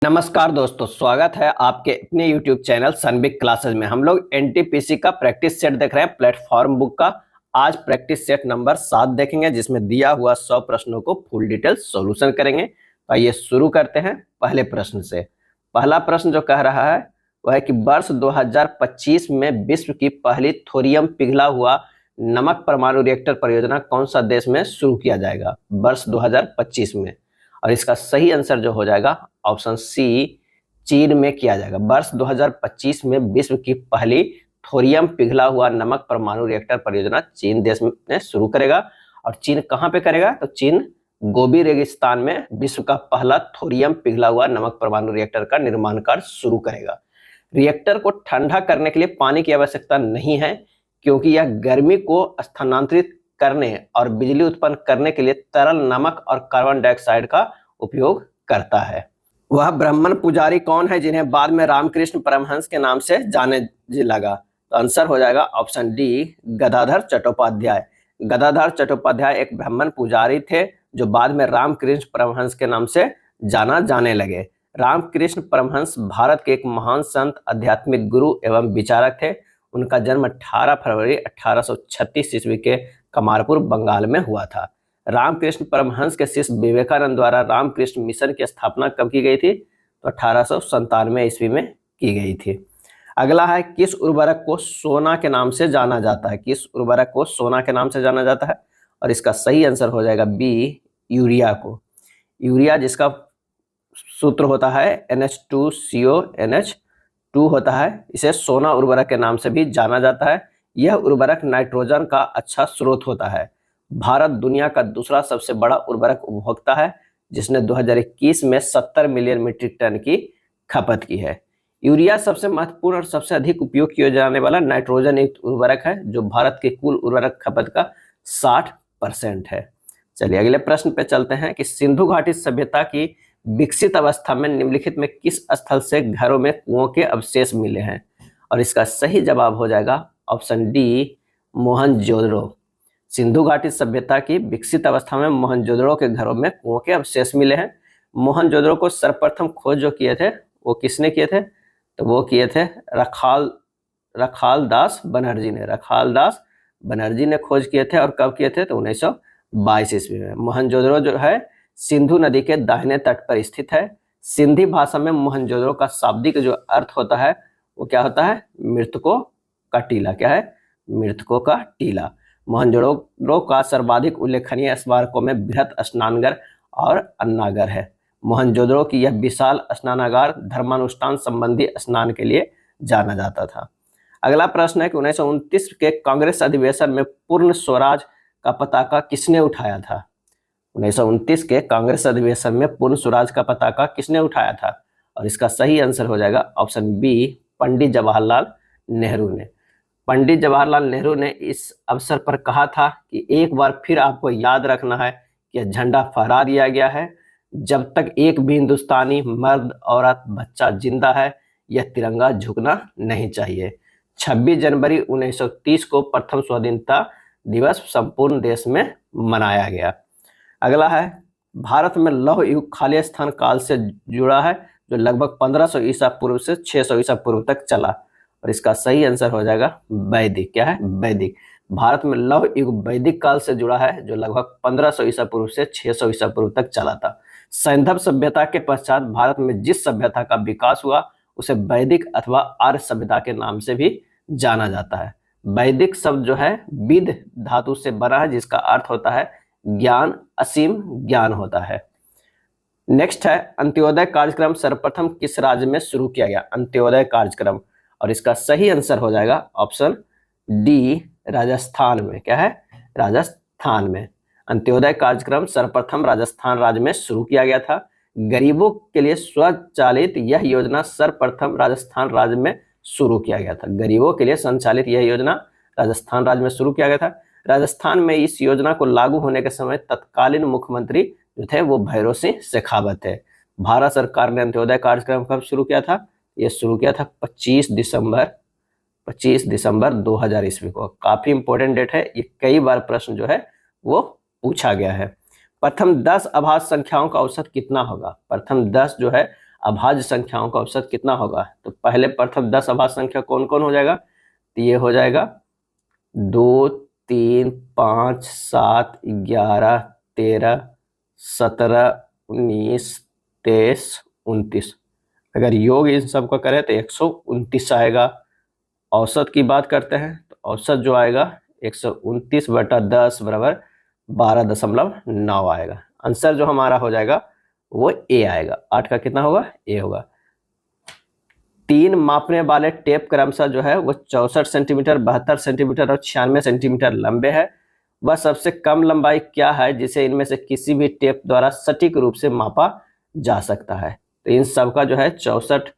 नमस्कार दोस्तों, स्वागत है आपके अपने YouTube चैनल सनबिग क्लासेस में। हम लोग एनटीपीसी का प्रैक्टिस सेट देख रहे हैं प्लेटफॉर्म बुक का। आज प्रैक्टिस सेट नंबर 7 देखेंगे, जिसमें दिया हुआ 100 प्रश्नों को फुल डिटेल सॉल्यूशन करेंगे। तो आइए शुरू करते हैं पहले प्रश्न से। पहला प्रश्न जो कह रहा है वह है कि वर्ष 2025 में विश्व की पहली थोरियम पिघला हुआ नमक परमाणु रिएक्टर परियोजना कौन सा देश में शुरू किया जाएगा वर्ष 2025 में। और इसका सही आंसर जो हो जाएगा ऑप्शन सी, चीन में किया जाएगा। वर्ष 2025 में विश्व की पहली थोरियम पिघला हुआ नमक परमाणु रिएक्टर परियोजना चीन देश में शुरू करेगा। और चीन कहां पे करेगा? तो चीन गोबी रेगिस्तान में विश्व का पहला थोरियम पिघला हुआ नमक परमाणु रिएक्टर का निर्माण कार्य शुरू करेगा। रिएक्टर को ठंडा करने के लिए पानी की आवश्यकता नहीं है, क्योंकि यह गर्मी को स्थानांतरित करने और बिजली उत्पन्न करने के लिए तरल नमक और कार्बन डाइऑक्साइड का उपयोग करता है। वह ब्राह्मण पुजारी कौन है जिन्हें बाद में रामकृष्ण परमहंस के नाम से जाने लगा? तो आंसर हो जाएगा ऑप्शन डी, गदाधर चट्टोपाध्याय। गदाधर चट्टोपाध्याय एक ब्राह्मण पुजारी थे जो बाद में रामकृष्ण परमहंस के नाम से जाने लगे। रामकृष्ण परमहंस भारत के एक महान संत, आध्यात्मिक गुरु एवं विचारक थे। उनका जन्म 18 फरवरी 1836 ईस्वी के कमारपुर बंगाल में हुआ था। रामकृष्ण परमहंस के शिष्य विवेकानंद द्वारा रामकृष्ण मिशन की स्थापना कब की गई थी? तो 1897 ईस्वी में की गई थी। अगला है, किस उर्वरक को सोना के नाम से जाना जाता है? किस उर्वरक को सोना के नाम से जाना जाता है? और इसका सही आंसर हो जाएगा बी, यूरिया को। यूरिया जिसका सूत्र होता है NH2CO NH2 होता है, इसे सोना उर्वरक के नाम से भी जाना जाता है। यह उर्वरक नाइट्रोजन का अच्छा स्रोत होता है। भारत दुनिया का दूसरा सबसे बड़ा उर्वरक उपभोक्ता है, जिसने 2021 में 70 मिलियन मीट्रिक टन की खपत की है। यूरिया सबसे महत्वपूर्ण और सबसे अधिक उपयोग किया जाने वाला नाइट्रोजन युक्त उर्वरक है, जो भारत के कुल उर्वरक खपत का 60% है। चलिए अगले प्रश्न पे चलते हैं कि सिंधु घाटी सभ्यता की विकसित अवस्था में निम्नलिखित में किस स्थल से घरों में कुओं के अवशेष मिले हैं? और इसका सही जवाब हो जाएगा ऑप्शन डी, मोहनजोदड़ो। सिंधु घाटी सभ्यता की विकसित अवस्था में मोहनजोदड़ो के घरों में कुओं के अवशेष मिले हैं। मोहनजोदड़ो को सर्वप्रथम खोज जो किए थे वो किसने किए थे? तो वो किए थे रखाल दास बनर्जी ने। रखाल दास बनर्जी ने खोज किए थे। और कब किए थे? तो 1922 ईस्वी में। मोहनजोदड़ो जो है सिंधु नदी के दाहिने तट पर स्थित है। सिंधी भाषा में मोहनजोदड़ो का शाब्दिक जो अर्थ होता है वो क्या होता है? मृतकों का टीला। क्या है? मृतकों का टीला। मोहनजोदड़ो का सर्वाधिक उल्लेखनीय स्मारकों में बृहत स्नानघर और अन्नागार है। मोहनजोदड़ो की यह विशाल स्नानागार धर्मानुष्ठान संबंधी स्नान के लिए जाना जाता था। अगला प्रश्न है कि 1929 के कांग्रेस अधिवेशन में पूर्ण स्वराज का पताका किसने उठाया था? 1929 के कांग्रेस अधिवेशन में पूर्ण स्वराज का पताका किसने उठाया था? और इसका सही आंसर हो जाएगा ऑप्शन बी, पंडित जवाहरलाल नेहरू ने। पंडित जवाहरलाल नेहरू ने इस अवसर पर कहा था कि एक बार फिर आपको याद रखना है कि यह झंडा फहरा दिया गया है। जब तक एक भी हिंदुस्तानी मर्द, औरत, बच्चा जिंदा है, यह तिरंगा झुकना नहीं चाहिए। 26 जनवरी 1930 को प्रथम स्वाधीनता दिवस संपूर्ण देश में मनाया गया। अगला है, भारत में लौह युग खाली स्थान काल से जुड़ा है, जो लगभग 1500 ईसा पूर्व से 600 ईसा पूर्व तक चला। और इसका सही आंसर हो जाएगा वैदिक। क्या है? वैदिक। भारत में लौह युग वैदिक काल से जुड़ा है, जो लगभग 1500 ईसा पूर्व से 600 ईसा पूर्व तक चला था। सैंधव सभ्यता के पश्चात भारत में जिस सभ्यता का विकास हुआ उसे वैदिक अथवा आर्य सभ्यता के नाम से भी जाना जाता है। वैदिक शब्द जो है विद धातु से बना है, जिसका अर्थ होता है ज्ञान, असीम ज्ञान होता है। नेक्स्ट है, अंत्योदय कार्यक्रम सर्वप्रथम किस राज्य में शुरू किया गया? अंत्योदय कार्यक्रम। और इसका सही आंसर हो जाएगा ऑप्शन डी, राजस्थान में। क्या है? राजस्थान में। अंत्योदय कार्यक्रम सर्वप्रथम राजस्थान राज्य में शुरू किया गया था। गरीबों के लिए स्वचालित यह योजना सर्वप्रथम राजस्थान राज्य में शुरू किया गया था। गरीबों के लिए संचालित यह योजना राजस्थान राज्य में शुरू किया गया था। राजस्थान में इस योजना को लागू होने के समय तत्कालीन मुख्यमंत्री जो थे वो भैरों सिंह शेखावत थे। भारत सरकार ने अंत्योदय कार्यक्रम कब शुरू किया था? ये शुरू किया था 25 दिसंबर 2000 ईस्वी को। काफी इंपॉर्टेंट डेट है, ये कई बार प्रश्न जो है वो पूछा गया है। प्रथम 10 अभाज्य संख्याओं का औसत कितना होगा? प्रथम 10 जो है अभाज्य संख्याओं का औसत कितना होगा? तो पहले प्रथम 10 अभाज्य संख्या कौन कौन हो जाएगा? तो ये हो जाएगा 2, 3, 5, 7, 11, 13, 17, 19, 23, 29। अगर योग इन सब का करें तो 129 आएगा। औसत की बात करते हैं तो औसत जो आएगा 129/10 बराबर 12.9 आएगा। आंसर जो हमारा हो जाएगा वो ए आएगा। 8 का कितना होगा? ए होगा। 3 मापने वाले टेप क्रमशः जो है वो 64 सेंटीमीटर, 72 सेंटीमीटर और 96 सेंटीमीटर लंबे है। वह सबसे कम लंबाई क्या है जिसे इनमें से किसी भी टेप द्वारा सटीक रूप से मापा जा सकता है? तो इन सब का जो है 64,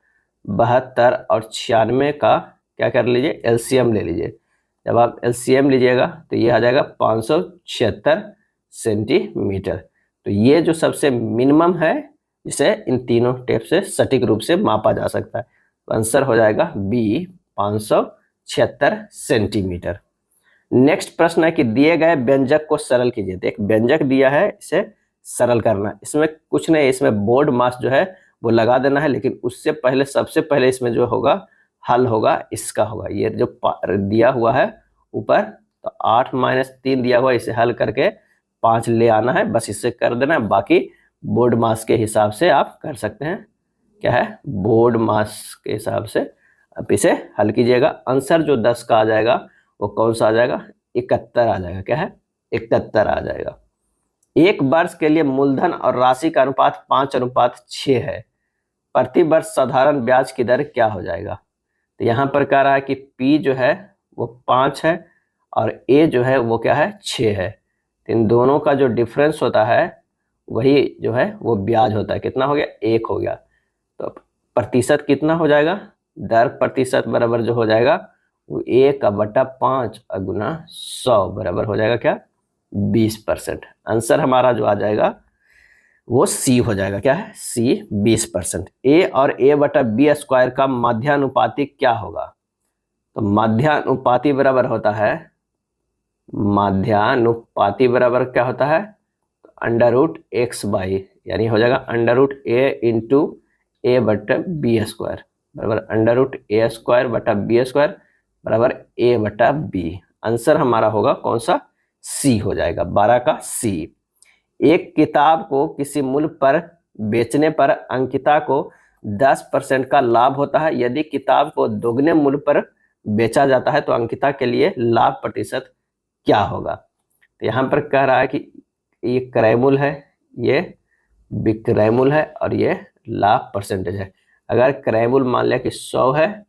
72 और 96 का क्या कर लीजिए? एलसीएम ले लीजिए। जब आप एलसीएम लीजिएगा तो ये आ जाएगा 576 सेंटीमीटर। तो ये जो सबसे मिनिमम है जिसे इन तीनों टेप से सटीक रूप से मापा जा सकता है। तो आंसर हो जाएगा बी, 576 सेंटीमीटर। नेक्स्ट प्रश्न है कि दिए गए व्यंजक को सरल कीजिए। तो एक व्यंजक दिया है, इसे सरल करना। इसमें कुछ नहीं, इसमें बोर्ड मास जो है वो लगा देना है, लेकिन उससे पहले सबसे पहले इसमें जो होगा हल होगा इसका होगा। ये जो दिया हुआ है ऊपर, तो 8 - 3 दिया हुआ, इसे हल करके 5 ले आना है, बस इससे कर देना है। बाकी बोर्ड मास के हिसाब से आप कर सकते हैं। क्या है? बोर्ड मास के हिसाब से आप इसे हल कीजिएगा। आंसर जो 10 का आ जाएगा वो कौन सा आ जाएगा? 71 आ जाएगा। क्या है? 71 आ जाएगा। एक वर्ष के लिए मूलधन और राशि का अनुपात 5:6 है। प्रति वर्ष साधारण ब्याज की दर क्या हो जाएगा? तो यहाँ पर कह रहा है कि P जो है वो 5 है और A जो है वो क्या है? 6 है। तो इन दोनों का जो डिफरेंस होता है वही जो है वो ब्याज होता है। कितना हो गया? 1 हो गया। तो प्रतिशत कितना हो जाएगा? दर प्रतिशत बराबर जो हो जाएगा वो 1/5 गुना 100 बराबर हो जाएगा क्या? 20%। आंसर हमारा जो आ जाएगा वो सी हो जाएगा। क्या है? सी, 20%। ए और A/B² का माध्यानुपाती क्या होगा? तो माध्यानुपाती बराबर होता है, माध्यानुपाती बराबर क्या होता है? √x/, यानी हो जाएगा √A × A/B² बराबर √A²/B² बराबर A/B। आंसर हमारा होगा कौन सा? सी हो जाएगा, 12 का सी। एक किताब को किसी मूल्य पर बेचने पर अंकिता को 10% का लाभ होता है। यदि किताब को दोगुने मूल्य पर बेचा जाता है तो अंकिता के लिए लाभ प्रतिशत क्या होगा? तो यहाँ पर कह रहा है कि ये क्रय मूल्य है, ये विक्रय मूल्य है और ये लाभ परसेंटेज है। अगर क्रय मूल्य मान लिया कि 100 है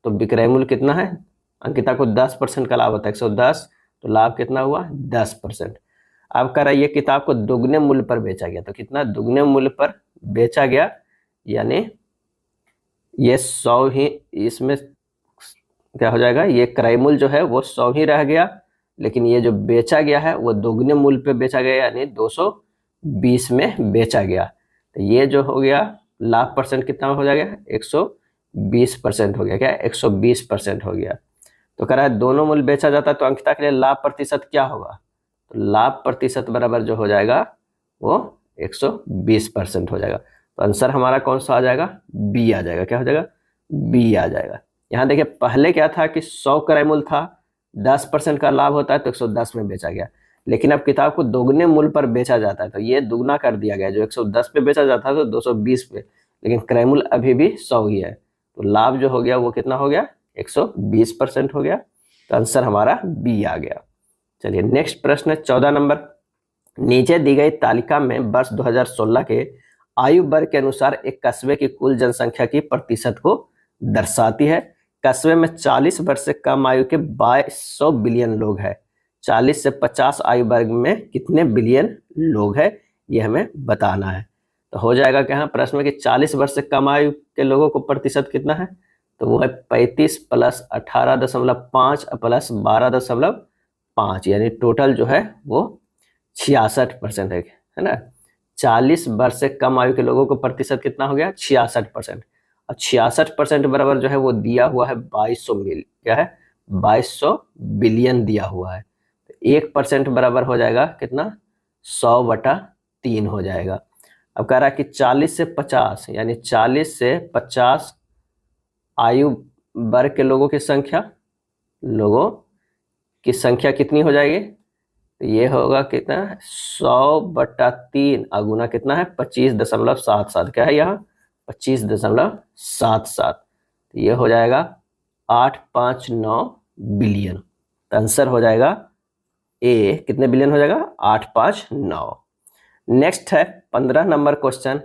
तो विक्रय मूल्य कितना है? अंकिता को 10% का लाभ होता है, 110, तो लाभ कितना हुआ? 10%। अब कह रहा है ये किताब को दुगने मूल्य पर बेचा गया, तो कितना? दुगने मूल्य पर बेचा गया, यानी ये 100 ही, इसमें क्या हो जाएगा? ये क्रय मूल्य जो है वो 100 ही रह गया, लेकिन ये जो बेचा गया है वो दुगने मूल्य पे बेचा गया, यानी 220 में बेचा गया। तो ये जो हो गया लाभ परसेंट कितना हो जाएगा? 120% हो गया। क्या? 120% हो गया। तो कह रहा है दोनों मूल्य बेचा जाता है तो अंकिता के लिए लाभ प्रतिशत क्या होगा? तो लाभ प्रतिशत बराबर जो हो जाएगा वो 120% हो जाएगा। तो आंसर हमारा कौन सा आ जाएगा? बी आ जाएगा। क्या हो जाएगा? बी आ जाएगा। यहाँ देखिए पहले क्या था कि 100 क्रय मूल्य था, 10% का लाभ होता है तो 110 में बेचा गया, लेकिन अब किताब को दोगुने मूल्य पर बेचा जाता है तो ये दुगना कर दिया गया। जो 110 पे बेचा जाता है तो 220 पे, लेकिन क्रय मूल्य अभी भी 100 ही है, तो लाभ जो हो गया वो कितना हो गया? 120% हो गया। तो आंसर हमारा बी आ गया। चलिए नेक्स्ट प्रश्न है 14 नंबर। नीचे दी गई तालिका में वर्ष 2016 के आयु वर्ग के अनुसार एक कस्बे की कुल जनसंख्या की प्रतिशत को दर्शाती है। कस्बे में 40 वर्ष से कम आयु के 2200 बिलियन लोग हैं। 40 से 50 आयु वर्ग में कितने बिलियन लोग हैं ये हमें बताना है। तो हो जाएगा क्या प्रश्न में कि 40 वर्ष से कम आयु के लोगों को प्रतिशत कितना है? तो वो है 35 + 18.5 + 12.5, यानी टोटल जो है वो 66% है ना। 40 वर्ष से कम आयु के लोगों को प्रतिशत कितना हो गया? 66%। और 66% बराबर जो है वो दिया हुआ है 2200 मिल, क्या है? 2200 बिलियन दिया हुआ है। तो 1% बराबर हो जाएगा कितना? 100/3 हो जाएगा। अब कह रहा है कि 40 से 50 यानी 40 से 50 आयु वर्ग के लोगों की संख्या कितनी हो जाएगी? तो ये होगा कितना? 100/3 अगुना कितना है? 25.77। क्या है यहाँ? 25.77। तो ये हो जाएगा 859 बिलियन। तो आंसर हो जाएगा ए। कितने बिलियन हो जाएगा? 859। नेक्स्ट है 15 नंबर क्वेश्चन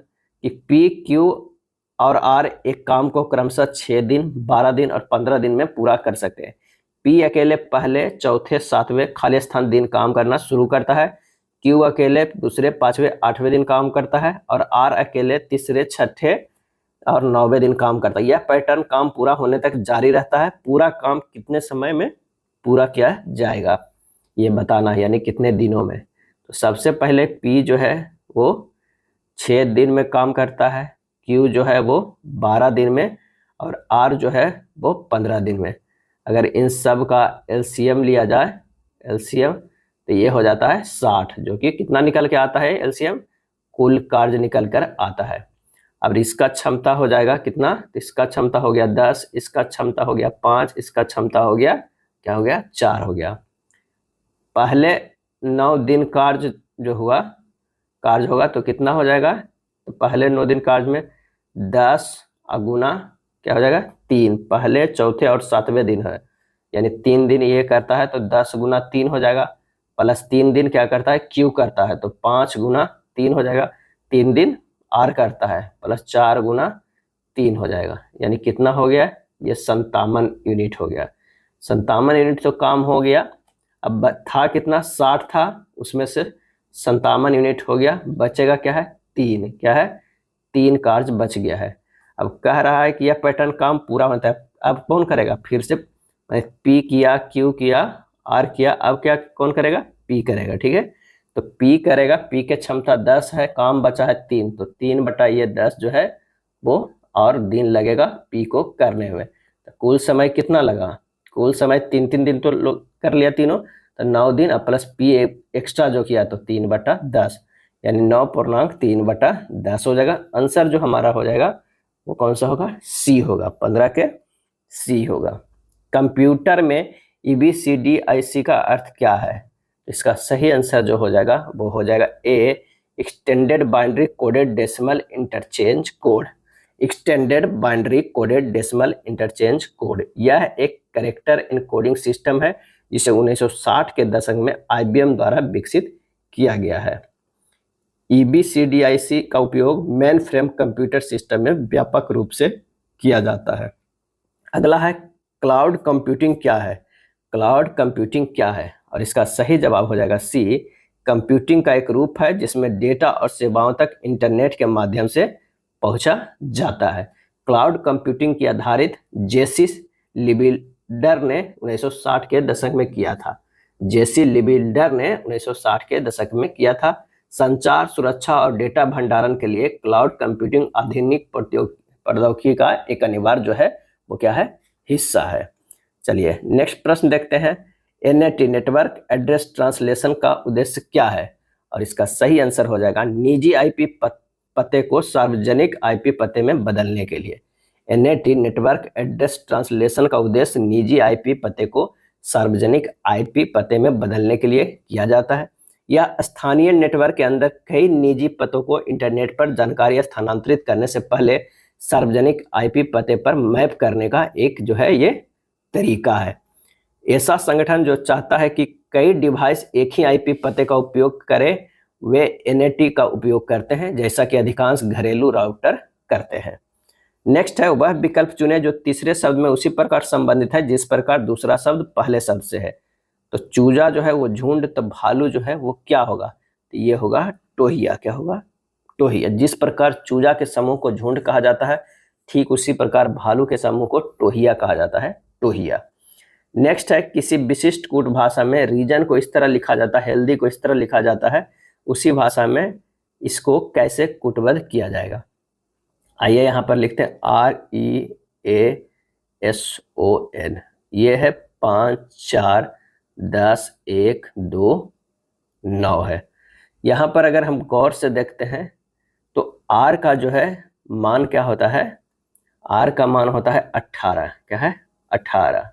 कि पी, क्यू और आर एक काम को क्रमशः 6 दिन, 12 दिन और 15 दिन में पूरा कर सकते हैं। पी अकेले पहले, चौथे, 7वें खाली स्थान दिन काम करना शुरू करता है। क्यू अकेले दूसरे, 5वें, 8वें दिन काम करता है और आर अकेले तीसरे, 6ठे और 9वें दिन काम करता है। यह पैटर्न काम पूरा होने तक जारी रहता है। पूरा काम कितने समय में पूरा किया जाएगा ये बताना है, यानी कितने दिनों में। तो सबसे पहले पी जो है वो 6 दिन में काम करता है, क्यू जो है वो 12 दिन में और आर जो है वो 15 दिन में। अगर इन सब का एलसीएम लिया जाए, एलसीएम, तो ये हो जाता है 60, जो कि कितना निकल के आता है? एलसीएम कुल कार्य निकल कर आता है। अब इसका क्षमता हो जाएगा कितना? तो इसका क्षमता हो गया 10, इसका क्षमता हो गया 5, इसका क्षमता हो गया, क्या हो गया? 4 हो गया। पहले 9 दिन कार्य जो हुआ, कार्य होगा तो कितना हो जाएगा? तो पहले 9 दिन कार्य में 10 अगुना क्या हो जाएगा? 3। पहले, चौथे और 7वें दिन है, यानी 3 दिन ये करता है तो 10 गुना 3 हो जाएगा। प्लस 3 दिन क्या करता है? क्यू करता है तो 5 गुना 3 हो जाएगा। 3 दिन आर करता है प्लस 4 गुना 3 हो जाएगा, यानी कितना हो गया? ये 57 यूनिट हो गया। 57 यूनिट तो काम हो गया। अब था कितना? 60 था, उसमें से 57 यूनिट हो गया, बचेगा क्या है? 3। क्या है? 3 कार्य बच गया है। अब कह रहा है कि यह पैटर्न काम पूरा होता है। अब कौन करेगा? फिर से पी किया, क्यू किया, आर किया, अब क्या कौन करेगा? पी करेगा। ठीक है, तो पी करेगा। पी के क्षमता 10 है, काम बचा है 3, तो 3/10 जो है वो और दिन लगेगा पी को करने में। तो कुल समय कितना लगा? कुल समय 3-3 दिन तो कर लिया तीनों, तो 9 दिन और प्लस पी एक्स्ट्रा जो किया तो 3/10, यानी 9.3/10 हो जाएगा। आंसर जो हमारा हो जाएगा वो कौन सा होगा? सी होगा। 15 के सी होगा। कंप्यूटर में EBCDIC का अर्थ क्या है? इसका सही आंसर जो हो जाएगा वो हो जाएगा A, extended binary coded decimal interchange code. Extended binary coded decimal interchange code, यह एक कैरेक्टर इनकोडिंग सिस्टम है जिसे 1960 के दशक में IBM द्वारा विकसित किया गया है। EBCDIC का उपयोग मेन फ्रेम कंप्यूटर सिस्टम में व्यापक रूप से किया जाता है। अगला है क्लाउड कंप्यूटिंग क्या है? क्लाउड कंप्यूटिंग क्या है? और इसका सही जवाब हो जाएगा सी, कंप्यूटिंग का एक रूप है जिसमें डेटा और सेवाओं तक इंटरनेट के माध्यम से पहुंचा जाता है। क्लाउड कंप्यूटिंग की आधारित जेसी लिबिल्डर ने 1960 के दशक में किया था। जेसी लिबिल्डर ने 1960 के दशक में किया था। संचार, सुरक्षा और डेटा भंडारण के लिए क्लाउड कंप्यूटिंग आधुनिक प्रौद्योगिकी का एक अनिवार्य जो है वो क्या है? हिस्सा है। चलिए नेक्स्ट प्रश्न देखते हैं। NAT नेटवर्क एड्रेस ट्रांसलेशन का उद्देश्य क्या है? और इसका सही आंसर हो जाएगा निजी IP पते को सार्वजनिक IP पते में बदलने के लिए। NAT नेटवर्क एड्रेस ट्रांसलेशन का उद्देश्य निजी IP पते को सार्वजनिक IP पते में बदलने के लिए किया जाता है। यह स्थानीय नेटवर्क के अंदर कई निजी पतों को इंटरनेट पर जानकारी स्थानांतरित करने से पहले सार्वजनिक IP पते पर मैप करने का एक जो है ये तरीका है। ऐसा संगठन जो चाहता है कि कई डिवाइस एक ही IP पते का उपयोग करें वे NAT का उपयोग करते हैं, जैसा कि अधिकांश घरेलू राउटर करते हैं। नेक्स्ट है वह विकल्प चुने जो तीसरे शब्द में उसी प्रकार संबंधित है जिस प्रकार दूसरा शब्द पहले शब्द से है। तो चूजा जो है वो झुंड, तो भालू जो है वो क्या होगा? तो ये होगा टोहिया। क्या होगा? टोहिया। जिस प्रकार चूजा के समूह को झुंड कहा जाता है, ठीक उसी प्रकार भालू के समूह को टोहिया कहा जाता है, टोहिया। नेक्स्ट है किसी विशिष्ट कूट भाषा में रीजन को इस तरह लिखा जाता है, हेल्दी को इस तरह लिखा जाता है, उसी भाषा में इसको कैसे कूटबद्ध किया जाएगा? आइए यहाँ पर लिखते हैं REASON। ये है 5 4 10 1 2 9 है। यहाँ पर अगर हम गौर से देखते हैं तो आर का जो है मान क्या होता है, आर का मान होता है 18। क्या है? 18।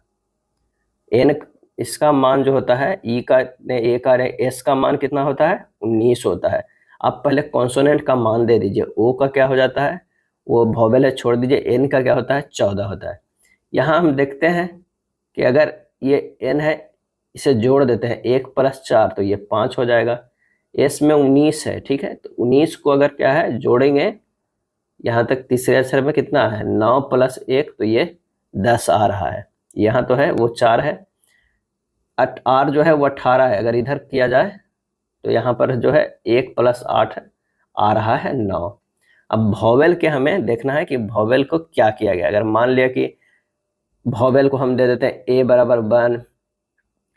एन इसका मान जो होता है ई का ए का एस का मान कितना होता है? 19 होता है। आप पहले कॉन्सोनेंट का मान दे दीजिए। ओ का क्या हो जाता है? वो वोवेल है, छोड़ दीजिए। एन का क्या होता है? 14 होता है। यहाँ हम देखते हैं कि अगर ये एन है, इसे जोड़ देते हैं, 1 + 4 तो ये 5 हो जाएगा। एस में 19 है, ठीक है, तो 19 को अगर क्या है जोड़ेंगे, यहाँ तक तीसरे अक्षर में कितना है? 9 + 1 तो ये 10 आ रहा है। यहाँ तो है वो 4 है। आर जो है वो 18 है। अगर इधर किया जाए तो यहाँ पर जो है 1 + 8 आ रहा है 9। अब वोवेल के हमें देखना है कि वोवेल को क्या किया गया। अगर मान लिया कि वोवेल को हम दे देते हैं ए बराबर 1,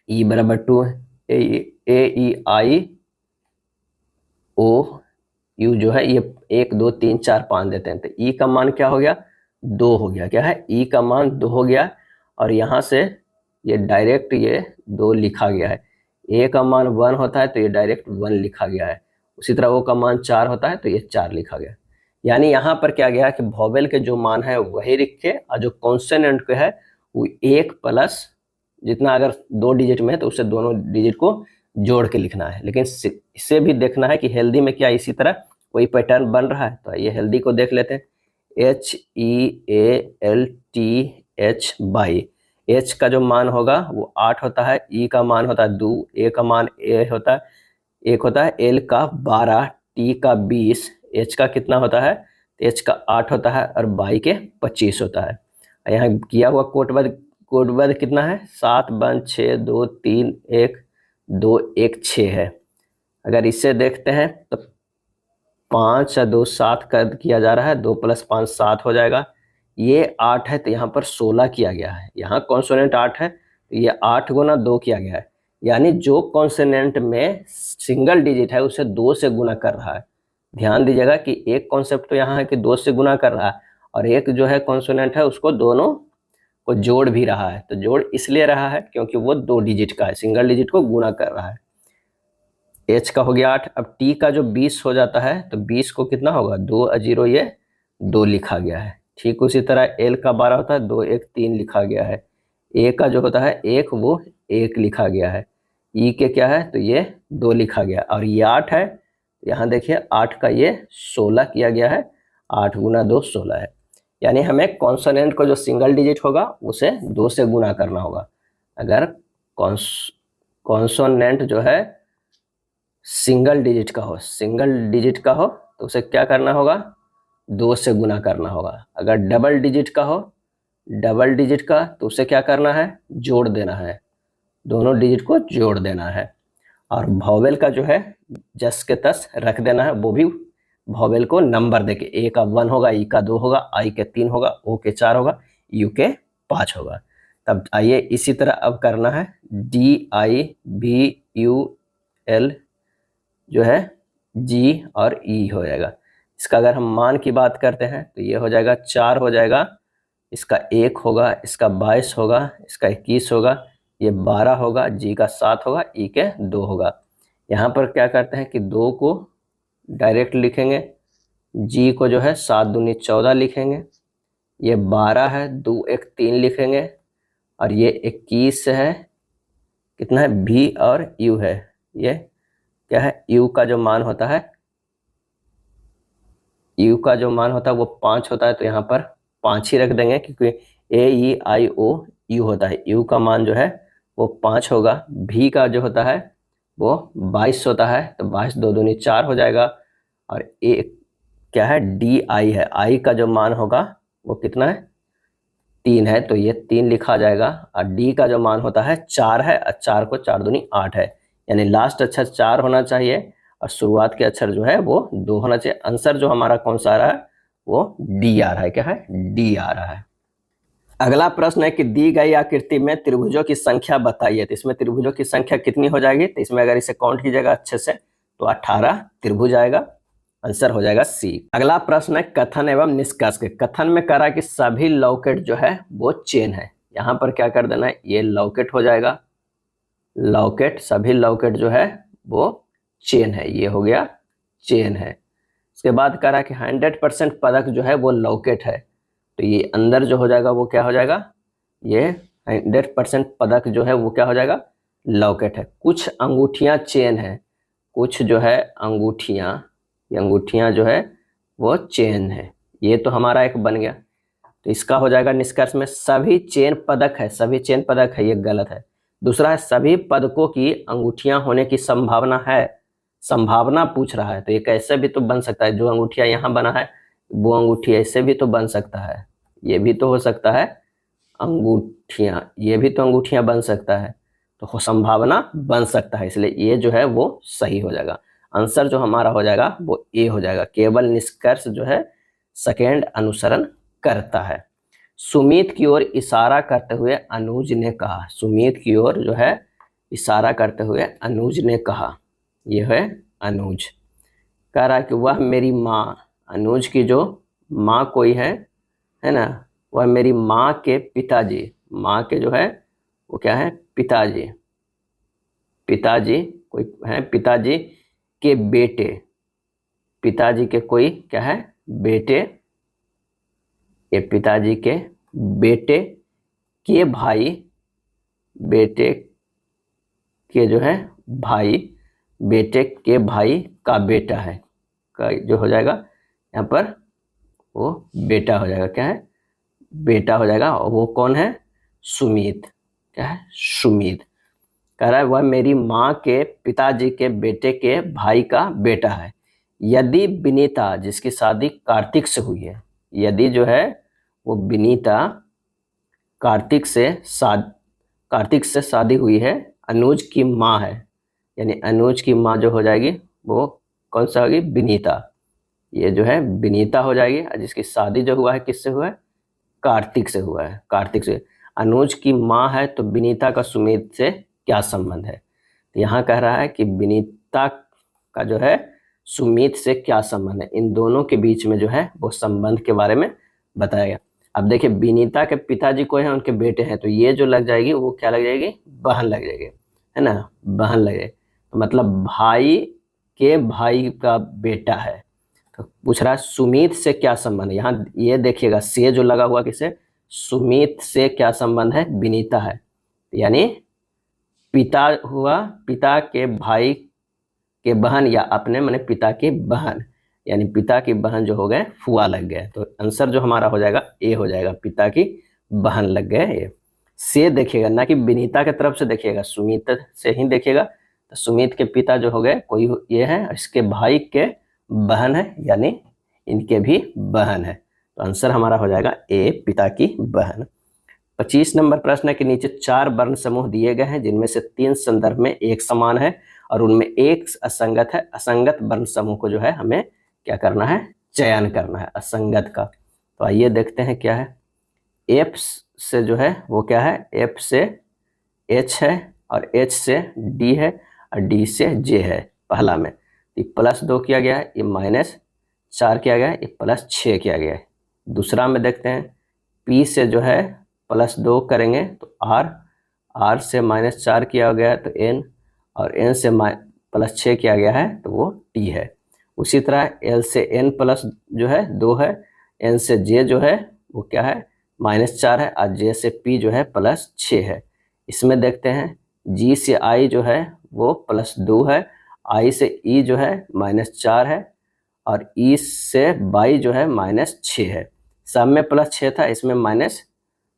ई बराबर 2, ए ई आई ओ यू जो है ये 1 2 3 4 5 देते हैं, तो ई का मान क्या हो गया? 2 हो गया। क्या है? ई का मान 2 हो गया। और यहाँ से ये डायरेक्ट ये 2 लिखा गया है। ए का मान 1 होता है तो ये डायरेक्ट 1 लिखा गया है। उसी तरह ओ का मान 4 होता है तो ये 4 लिखा गया। यानी यहाँ पर क्या गया कि वोवेल के जो मान है वही लिखे, और जो कॉन्सोनेंट के है वो 1 प्लस जितना अगर 2 डिजिट में है तो उससे दोनों डिजिट को जोड़ के लिखना है। लेकिन इससे भी देखना है कि हेल्दी में क्या इसी तरह कोई पैटर्न बन रहा है। तो ये हेल्दी को देख लेते हैं। HEALTH बाई एच का जो मान होगा वो 8 होता है, ई का मान होता है 2, ए का मान ए होता है 1 होता है, एल का 12, टी का 20, एच का कितना होता है? एच का 8 होता है और बाई के 25 होता है। यहाँ किया हुआ कोडवर्ड कितना है? 7 1 6 2 3 1 2 1 6 है। अगर इससे देखते हैं तो 5 या 2 7 कर किया जा रहा है, 2 + 5 7 हो जाएगा। ये 8 है तो यहाँ पर 16 किया गया है। यहाँ कॉन्सोनेंट 8 है तो ये 8 गुना 2 किया गया है। यानी जो कॉन्सोनेंट में सिंगल डिजिट है उसे 2 से गुना कर रहा है। ध्यान दीजिएगा कि एक कॉन्सेप्ट तो यहाँ है कि 2 से गुना कर रहा है, और एक जो है कॉन्सोनेंट है उसको दोनों को जोड़ भी रहा है। तो जोड़ इसलिए रहा है क्योंकि वो 2 डिजिट का है, सिंगल डिजिट को गुना कर रहा है। एच का हो गया 8। अब टी का जो 20 हो जाता है तो 20 को कितना होगा? 2 0 ये 2 लिखा गया है। ठीक उसी तरह एल का 12 होता है, 2 1 3 लिखा गया है। ए का जो होता है 1 वो 1 लिखा गया है। ई के क्या है? तो ये 2 लिखा गया। और ये 8 है, यहाँ देखिए 8 का ये 16 किया गया है। 8 गुना 2 16 है। यानी हमें कॉन्सोनेंट को जो सिंगल डिजिट होगा उसे 2 से गुना करना होगा। अगर कॉन्सोनेंट जो है सिंगल डिजिट का हो तो उसे क्या करना होगा? 2 से गुना करना होगा। अगर डबल डिजिट का तो उसे क्या करना है? जोड़ देना है, दोनों डिजिट को जोड़ देना है। और वोवेल का जो है जस के तस रख देना है, वो भी वोवेल को नंबर देके, ए का 1 होगा, ई का 2 होगा, आई के 3 होगा, ओ के 4 होगा, यू के 5 होगा। तब आइए इसी तरह अब करना है DIVUL जो है जी और ई हो जाएगा। इसका अगर हम मान की बात करते हैं तो ये हो जाएगा 4 हो जाएगा, इसका 1 होगा, इसका 22 होगा, इसका 21 होगा, ये 12 होगा, जी का 7 होगा, ई के 2 होगा। यहाँ पर क्या करते हैं कि 2 को डायरेक्ट लिखेंगे, जी को जो है 7 दूनी 14 लिखेंगे, ये 12 है, 2 1 3 लिखेंगे, और ये 21 है, कितना है? भी और यू है, ये क्या है? यू का जो मान होता है वो 5 होता है, तो यहाँ पर 5 ही रख देंगे क्योंकि AEIOU होता है। यू का मान जो है वो 5 होगा। भी का जो होता है वो 22 होता है, तो 22 2 दूनी 4 हो जाएगा। और ए क्या है? DI है, आई का जो मान होगा वो कितना है? 3 है, तो ये 3 लिखा जाएगा। और डी का जो मान होता है 4 है, और 4 को 4 दूनी 8 है, यानी लास्ट अक्षर 4 होना चाहिए और शुरुआत के अक्षर जो है वो 2 होना चाहिए। आंसर जो हमारा कौन सा आ रहा है? वो डी आ रहा है। क्या है? डी आ रहा है। अगला प्रश्न है कि दी गई आकृति में त्रिभुजों की संख्या बताइए। तो इसमें त्रिभुजों की संख्या कितनी हो जाएगी? तो इसमें अगर इसे काउंट कीजिएगा अच्छे से तो 18 त्रिभुज आएगा। आंसर हो जाएगा सी। अगला प्रश्न है कथन एवं निष्कर्ष के। कथन में कह रहा है कि सभी लॉकेट जो है वो चेन है। यहाँ पर क्या कर देना है? ये लॉकेट हो जाएगा, सभी लॉकेट जो है वो चेन है, ये हो गया चेन है। उसके बाद कह रहा है कि 100% पदक जो है वो लॉकेट है, तो ये अंदर जो हो जाएगा वो क्या हो जाएगा, ये 100% पदक जो है वो क्या हो जाएगा, लॉकेट है। कुछ अंगूठियां चेन है, कुछ जो है अंगूठियां, ये अंगूठियां जो है वो चेन है, ये तो हमारा एक बन गया। तो इसका हो जाएगा निष्कर्ष में सभी चेन पदक है, सभी चेन पदक है, ये गलत है। दूसरा है सभी पदकों की अंगूठियां होने की संभावना है, संभावना पूछ रहा है, तो ये कैसे भी तो बन सकता है, जो अंगूठिया यहाँ बना है वो अंगूठी ऐसे भी तो बन सकता है, ये भी तो हो सकता है अंगूठियां, ये भी तो अंगूठियां बन सकता है, तो संभावना बन सकता है, इसलिए ये जो है वो सही हो जाएगा। आंसर जो हमारा हो जाएगा वो ए हो जाएगा। केवल निष्कर्ष जो है सेकेंड अनुसरण करता है। सुमित की ओर इशारा करते हुए अनुज ने कहा, सुमित की ओर जो है इशारा करते हुए अनुज ने कहा, यह है अनुज। कह रहा है कि वह मेरी माँ, अनुज की जो माँ कोई है ना, वह मेरी माँ के पिताजी, माँ के जो है वो क्या है, पिताजी, पिताजी कोई है, पिताजी के बेटे, पिताजी के कोई क्या है, बेटे, ये पिताजी के बेटे के भाई, बेटे के जो है भाई, बेटे के भाई का बेटा है, का जो हो जाएगा यहाँ पर वो बेटा हो जाएगा, क्या है, बेटा हो जाएगा। और वो कौन है, सुमित, क्या है, सुमित। कह रहा है वह मेरी माँ के पिताजी के बेटे के भाई का बेटा है। यदि विनीता, जिसकी शादी कार्तिक से हुई है, यदि जो है वो विनीता कार्तिक से शादी हुई है, अनुज की माँ है, यानी अनुज की माँ जो हो जाएगी वो कौन सा होगी, विनीता, ये जो है विनीता हो जाएगी। और जिसकी शादी जो हुआ है किससे हुआ है, कार्तिक से हुआ है, कार्तिक से। अनुज की माँ है तो विनीता का सुमित से क्या संबंध है, तो यहाँ कह रहा है कि विनीता का जो है सुमित से क्या संबंध है, इन दोनों के बीच में जो है वो संबंध के बारे में बताया गया। अब देखिए विनीता के पिताजी कोई है, उनके बेटे हैं, तो ये जो लग जाएगी वो क्या लग जाएगी, बहन लग जाएगी, है ना, बहन लग जाएगी, तो मतलब भाई के भाई का बेटा है। तो पूछ रहा है सुमित से क्या संबंध है, यहाँ ये देखिएगा से जो लगा हुआ किसे, सुमित से क्या संबंध है, विनीता है, यानी पिता हुआ, पिता के भाई के बहन, या अपने माने पिता की बहन, यानी पिता की बहन जो हो गए फुआ लग गए, तो आंसर जो हमारा हो जाएगा ए हो जाएगा, पिता की बहन लग गए ये। से देखिएगा ना कि विनीता के तरफ से देखिएगा, सुमित से ही देखिएगा, तो सुमित के पिता जो हो गए कोई ये है, इसके भाई के बहन है, यानी इनके भी बहन है, तो आंसर हमारा हो जाएगा ए, पिता की बहन। 25 नंबर प्रश्न है कि नीचे 4 वर्ण समूह दिए गए हैं जिनमें से 3 संदर्भ में एक समान है और उनमें एक असंगत है। असंगत वर्ण समूह को जो है हमें क्या करना है, चयन करना है असंगत का। तो आइए देखते हैं क्या है। एफ से जो है वो क्या है, एफ से एच है और एच से डी है और डी से जे है। पहला में ये +2 किया गया है, ये -4 किया गया है, ये +6 किया गया है। दूसरा में देखते हैं पी से जो है +2 करेंगे तो आर से -4 किया गया है तो एन, और एन से +6 किया गया है तो वो टी है। उसी तरह एल से एन प्लस जो है 2 है, एन से जे जो है वो क्या है -4 है, और जे से पी जो है +6 है। इसमें देखते हैं जी से आई जो है वो +2 है, आई से ई जो है -4 है, और ई से बाई जो है -6 है। सब में +6 था, इसमें माइनस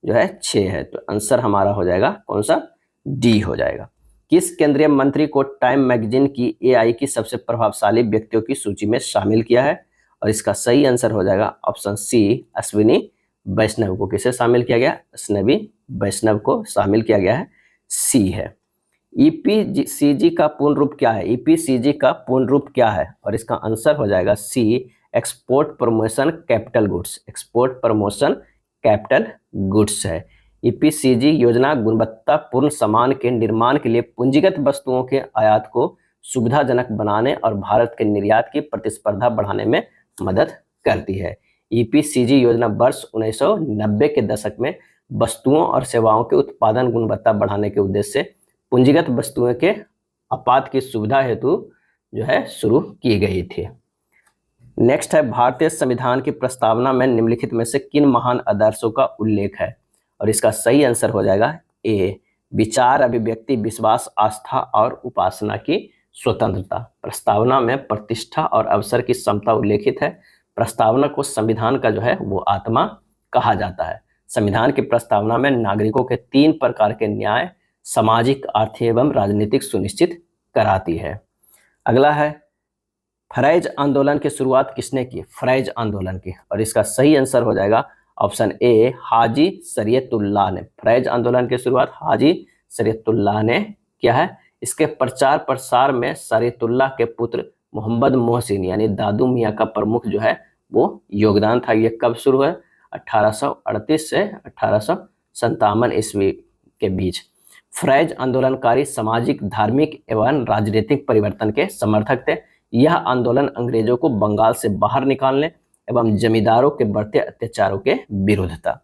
जो है 6 है, तो आंसर हमारा हो जाएगा कौन सा, डी हो जाएगा। किस केंद्रीय मंत्री को टाइम मैगजीन की एआई की सबसे प्रभावशाली व्यक्तियों की सूची में शामिल किया है, और इसका सही आंसर हो जाएगा ऑप्शन सी, अश्विनी वैष्णव को। किसे शामिल किया गया, अश्विनी वैष्णव को शामिल किया गया है, सी है। ईपीसीजी का पूर्ण रूप क्या है, ईपीसीजी का पूर्ण रूप क्या है, और इसका आंसर हो जाएगा C, export promotion capital goods, export promotion capital goods है। ईपीसीजी योजना गुणवत्तापूर्ण सामान के निर्माण के लिए पूंजीगत वस्तुओं के आयात को सुविधाजनक बनाने और भारत के निर्यात की प्रतिस्पर्धा बढ़ाने में मदद करती है। ईपीसीजी योजना वर्ष 1990 के दशक में वस्तुओं और सेवाओं के उत्पादन गुणवत्ता बढ़ाने के उद्देश्य से पूंजीगत वस्तुओं के आपात की सुविधा हेतु जो है शुरू की गई थी। नेक्स्ट है, भारतीय संविधान की प्रस्तावना में निम्नलिखित में से किन महान आदर्शों का उल्लेख है? और इसका सही आंसर हो जाएगा ए, विचार, अभिव्यक्ति, विश्वास, आस्था और उपासना की स्वतंत्रता। प्रस्तावना में प्रतिष्ठा और अवसर की समता उल्लेखित है। प्रस्तावना को संविधान का जो है वो आत्मा कहा जाता है। संविधान की प्रस्तावना में नागरिकों के 3 प्रकार के न्याय सामाजिक, आर्थिक एवं राजनीतिक सुनिश्चित कराती है। अगला है, फरैज आंदोलन की शुरुआत किसने की? फरैज आंदोलन की। और इसका सही आंसर हो जाएगा ऑप्शन ए, हाजी शरीयतुल्लाह ने। फरैज आंदोलन की शुरुआत हाजी शरीयतुल्लाह ने किया है। इसके प्रचार प्रसार में शरीयतुल्लाह के पुत्र मोहम्मद मोहसिन यानी दादू मियाँ का प्रमुख जो है वो योगदान था। ये कब शुरू है? 1838 से 1857 ईस्वी के बीच। फरैज आंदोलनकारी सामाजिक, धार्मिक एवं राजनीतिक परिवर्तन के समर्थक थे। यह आंदोलन अंग्रेजों को बंगाल से बाहर निकालने एवं जमींदारों के बढ़ते अत्याचारों के विरुद्ध था।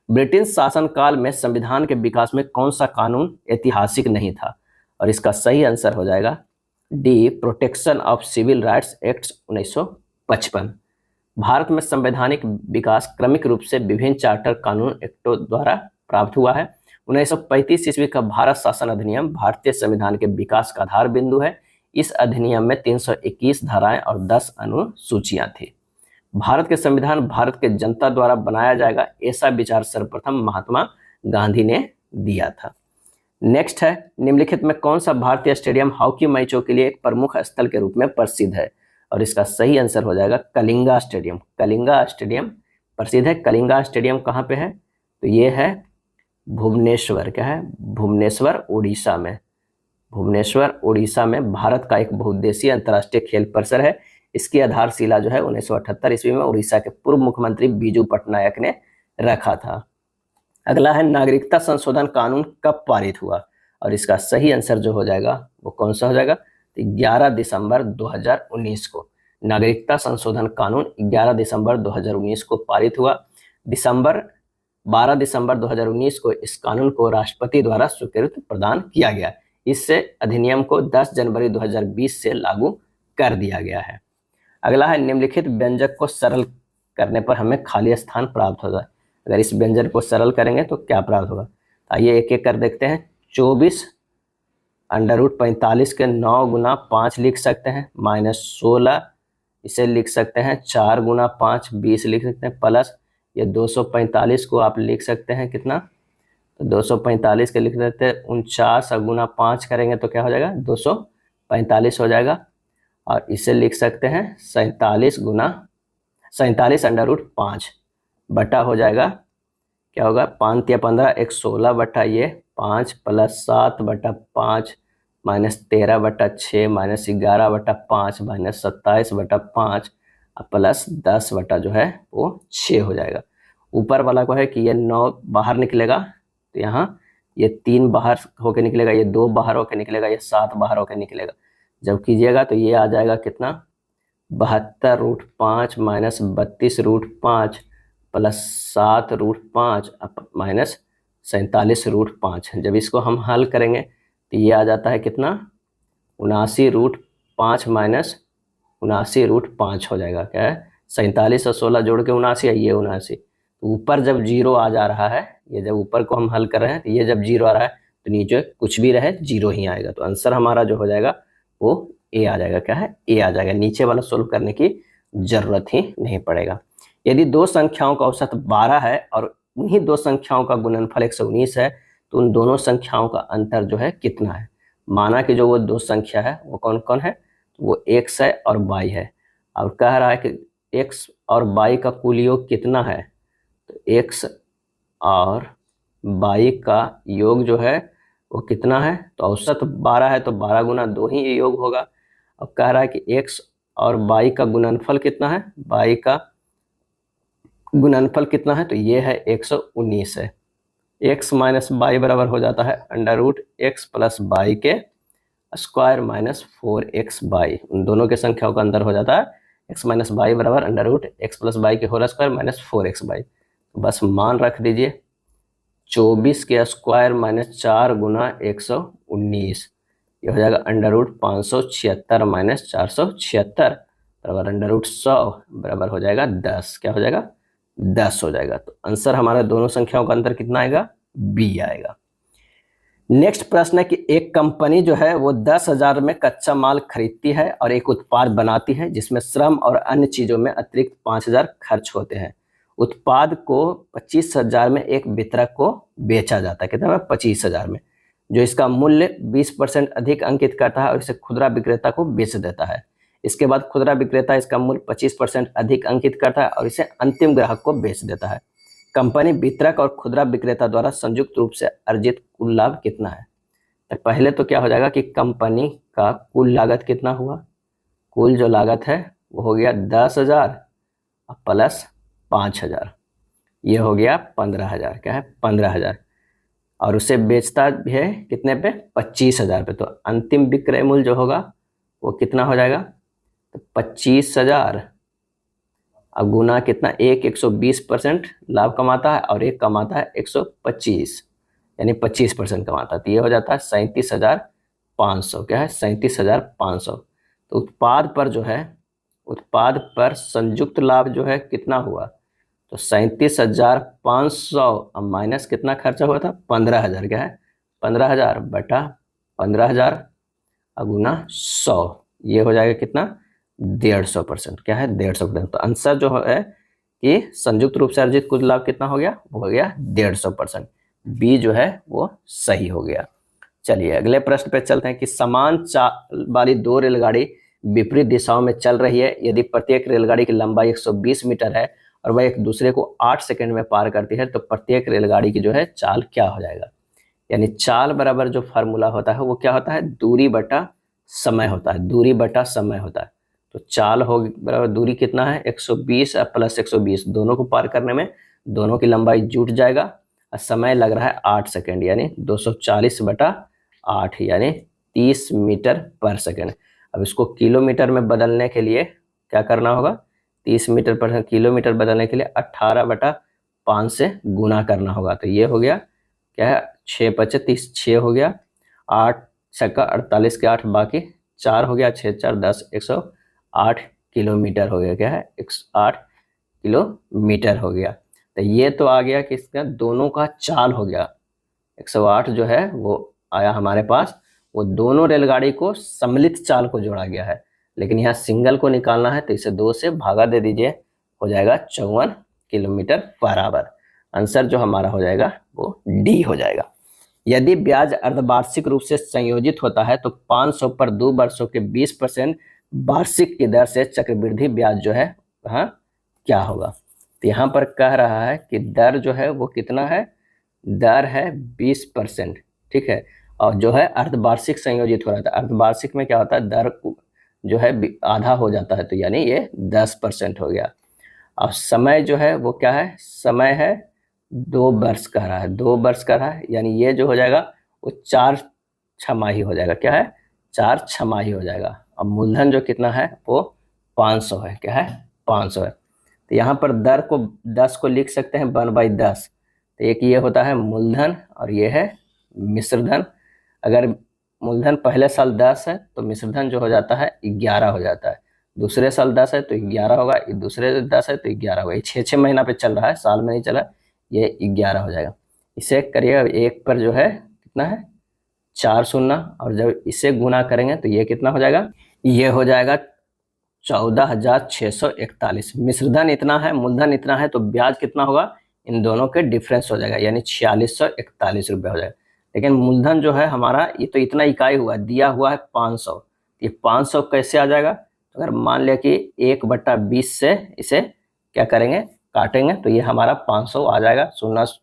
ब्रिटिश शासनकाल में संविधान के विकास में कौन सा कानून ऐतिहासिक नहीं था? और इसका सही आंसर हो जाएगा D, protection of civil rights act 1955। Bharat में संवैधानिक विकास क्रमिक रूप से विभिन्न चार्टर, कानून, एक्टों द्वारा प्राप्त हुआ है। 1935 ईस्वी का भारत शासन अधिनियम भारतीय संविधान के विकास का आधार बिंदु है। इस अधिनियम में 321 धाराएं और 10 अनुसूचियां थी। भारत के संविधान भारत के जनता द्वारा बनाया जाएगा, ऐसा विचार सर्वप्रथम महात्मा गांधी ने दिया था। नेक्स्ट है, निम्नलिखित में कौन सा भारतीय स्टेडियम हॉकी मैचों के लिए एक प्रमुख स्थल के रूप में प्रसिद्ध है? और इसका सही आंसर हो जाएगा कलिंगा स्टेडियम। कलिंगा स्टेडियम प्रसिद्ध है। कलिंगा स्टेडियम कहाँ पे है? तो ये है भुवनेश्वर। क्या है? भुवनेश्वर, उड़ीसा में। भुवनेश्वर, उड़ीसा में भारत का एक बहुउद्देशीय अंतर्राष्ट्रीय खेल परिसर है। इसकी आधारशिला जो है 1978 ईस्वी में उड़ीसा के पूर्व मुख्यमंत्री बीजू पटनायक ने रखा था। अगला है, नागरिकता संशोधन कानून कब पारित हुआ? और इसका सही आंसर जो हो जाएगा वो कौन सा हो जाएगा? 11 दिसंबर 2019 को नागरिकता संशोधन कानून 11 दिसंबर 2019 को पारित हुआ। 12 दिसंबर 2019 को इस कानून को राष्ट्रपति द्वारा स्वीकृति प्रदान किया गया। इससे अधिनियम को 10 जनवरी 2020 से लागू कर दिया गया है। अगला है, निम्नलिखित व्यंजक को सरल करने पर हमें खाली स्थान प्राप्त होगा। अगर इस व्यंजन को सरल करेंगे तो क्या प्राप्त होगा? आइए एक एक कर देखते हैं। 24 √45 के 9 गुना 5 लिख सकते हैं, -16 इसे लिख सकते हैं, 4 गुना 5 20 लिख सकते हैं, प्लस ये 245 को आप लिख सकते हैं कितना? तो 245 के लिख देते हैं 49 गुना 5 करेंगे तो क्या हो जाएगा? 245 हो जाएगा। और इसे लिख सकते हैं 47 √5 बटा हो जाएगा, क्या होगा? 5 या 15 एक 16 बटा ये 5 प्लस 7 बटा 5 -13 बटा 6 -11 बटा 5 -27 बटा 5 प्लस 10 बटा जो है वो 6 हो जाएगा। ऊपर वाला को है कि ये 9 बाहर निकलेगा तो यहाँ ये 3 बाहर होके निकलेगा, ये 2 बाहर होके निकलेगा, ये 7 बाहर होके निकलेगा। जब कीजिएगा तो ये आ जाएगा कितना? 72 √5 -32 √5 प्लस 7 √5 माइनस 47 √5। जब इसको हम हल करेंगे तो ये आ जाता है कितना? 79 √5 माइनस 79 √5 हो जाएगा। क्या है? 47 और 16 जोड़ के 79 है, ये 79। ऊपर जब जीरो आ जा रहा है, ये जब ऊपर को हम हल कर रहे हैं तो ये जब जीरो आ रहा है तो नीचे कुछ भी रहे जीरो ही आएगा। तो आंसर हमारा जो हो जाएगा वो ए आ जाएगा। क्या है? ए आ जाएगा। नीचे वाला सोल्व करने की जरूरत ही नहीं पड़ेगा। यदि दो संख्याओं का औसत 12 है और उन्हीं दो संख्याओं का गुणनफल 119 है तो उन दोनों संख्याओं का अंतर जो है कितना है? माना कि जो वो दो संख्या है वो कौन कौन है? वो x है और y है। अब कह रहा है कि x और y का कुल योग कितना है? तो x और y का योग जो है वो कितना है? तो औसत 12 है तो 12 गुना 2 ही योग होगा। अब कह रहा है कि x और y का गुणनफल कितना है? y का गुणनफल कितना है? तो ये है 119 है। x माइनस y बराबर हो जाता है √x प्लस y के स्क्वायर माइनस 4xy। उन दोनों के संख्याओं का अंदर हो जाता है x माइनस y बराबर √x प्लस y के होल स्क्वायर माइनस 4xy। बस मान रख दीजिए 24 के स्क्वायर माइनस 4 गुना 119, ये हो जाएगा √576 माइनस 476 बराबर √100 बराबर हो जाएगा 10। क्या हो जाएगा? 10 हो जाएगा। तो आंसर हमारा दोनों संख्याओं का अंतर कितना आएगा? बी आएगा। नेक्स्ट प्रश्न है कि एक कंपनी जो है वो 10,000 में कच्चा माल खरीदती है और एक उत्पाद बनाती है जिसमें श्रम और अन्य चीजों में अतिरिक्त 5,000 खर्च होते हैं। उत्पाद को 25,000 में एक वितरक को बेचा जाता है। कितना में? 25,000 में, जो इसका मूल्य 20% अधिक अंकित करता है और इसे खुदरा विक्रेता को बेच देता है। इसके बाद खुदरा विक्रेता इसका मूल्य 25% अधिक अंकित करता है और इसे अंतिम ग्राहक को बेच देता है। कंपनी वितरक और खुदरा विक्रेता द्वारा संयुक्त रूप से अर्जित कुल लाभ कितना है? तो पहले तो क्या हो जाएगा कि कंपनी का कुल लागत कितना हुआ? कुल जो लागत है वो हो गया 10,000 प्लस 5,000, ये हो गया 15,000। क्या है? 15,000। और उसे बेचता भी है कितने पे? 25,000 पे। तो अंतिम विक्रय मूल्य जो होगा वो कितना हो जाएगा? तो 25,000 अब गुना कितना? 120% लाभ कमाता है और एक कमाता है 125, यानी 25% कमाता है। तो ये हो जाता है 37,500। क्या है? 37,500। तो उत्पाद पर जो है, उत्पाद पर संयुक्त लाभ जो है कितना हुआ? तो 37,500 अब माइनस कितना खर्चा हुआ था? 15,000। क्या है? 15,000 बटा 15,000 गुना 100, ये हो जाएगा कितना? 150%। क्या है? 150%। तो आंसर जो है कि संयुक्त रूप से अर्जित कुल लाभ कितना हो गया? वो हो गया 150%। बी जो है वो सही हो गया। चलिए अगले प्रश्न पे चलते हैं कि समान चाल वाली दो रेलगाड़ी विपरीत दिशाओं में चल रही है। यदि प्रत्येक रेलगाड़ी की लंबाई 120 मीटर है और वह एक दूसरे को 8 सेकंड में पार करती है तो प्रत्येक रेलगाड़ी की जो है चाल क्या हो जाएगा? यानी चाल बराबर जो फार्मूला होता है वो क्या होता है? दूरी बटा समय होता है। दूरी बटा समय होता है। तो चाल हो बराबर दूरी कितना है? 120 प्लस 120, दोनों को पार करने में दोनों की लंबाई जुट जाएगा और समय लग रहा है 8 सेकंड, यानी 240 बटा 8 यानी 30 मीटर पर सेकंड। अब इसको किलोमीटर में बदलने के लिए क्या करना होगा? 30 मीटर पर किलोमीटर बदलने के लिए 18 बटा 5 से गुना करना होगा। तो ये हो गया क्या है? 6 × 30, 6 हो गया, 8 छक्का 48 के 8 बाकी 4 हो गया, 6 4 10, 108 किलोमीटर हो गया। क्या है? 108 किलोमीटर हो गया। तो ये तो आ गया कि इसका दोनों का चाल हो गया। 108 जो है वो आया हमारे पास, वो दोनों रेलगाड़ी को सम्मिलित चाल को जोड़ा गया है। लेकिन यहाँ सिंगल को निकालना है तो इसे 2 से भागा दे दीजिए, हो जाएगा 54 किलोमीटर बराबर। आंसर जो हमारा हो जाएगा वो डी हो जाएगा। यदि ब्याज अर्धवार्षिक रूप से संयोजित होता है तो 500 पर 2 वर्षों के 20% वार्षिक की दर से चक्रवृद्धि ब्याज जो है वहाँ क्या होगा? तो यहाँ पर कह रहा है कि दर जो है वो कितना है? दर है 20%। ठीक है। और जो है अर्धवार्षिक संयोजित हो रहा था। अर्धवार्षिक में क्या होता है? दर जो है आधा हो जाता है, तो यानी ये 10% हो गया। अब समय जो है वो क्या है? समय है 2 वर्ष कह रहा है, 2 वर्ष कह रहा है, यानी ये जो हो जाएगा वो 4 छमाही हो जाएगा। क्या है? 4 छमाही हो जाएगा। अब मूलधन जो कितना है वो 500 है। क्या है? 500 है। तो यहाँ पर दर को 10 को लिख सकते हैं 1/10। तो एक ये होता है मूलधन और ये है मिश्रधन। अगर मूलधन पहले साल 10 है तो मिश्रधन जो हो जाता है 11 हो जाता है। दूसरे साल 10 है तो 11 होगा, दूसरे 10 है तो 11 होगा। ये 6 महीना पे चल रहा है, साल में नहीं चला। ये 11 हो जाएगा। इसे करिए, एक पर जो है कितना है? 4 शून्य, और जब इसे गुना करेंगे तो ये कितना हो जाएगा? ये हो जाएगा 14,641। मिश्रधन इतना है, मूलधन इतना है, तो ब्याज कितना होगा? इन दोनों के डिफरेंस हो जाएगा, यानी 4641 रुपये हो जाएगा। लेकिन मूलधन जो है हमारा ये तो इतना इकाई हुआ, दिया हुआ है 500। ये 500 कैसे आ जाएगा? तो अगर मान लिया कि 1/20 से इसे क्या करेंगे? काटेंगे, तो ये हमारा 500 आ जाएगा। 0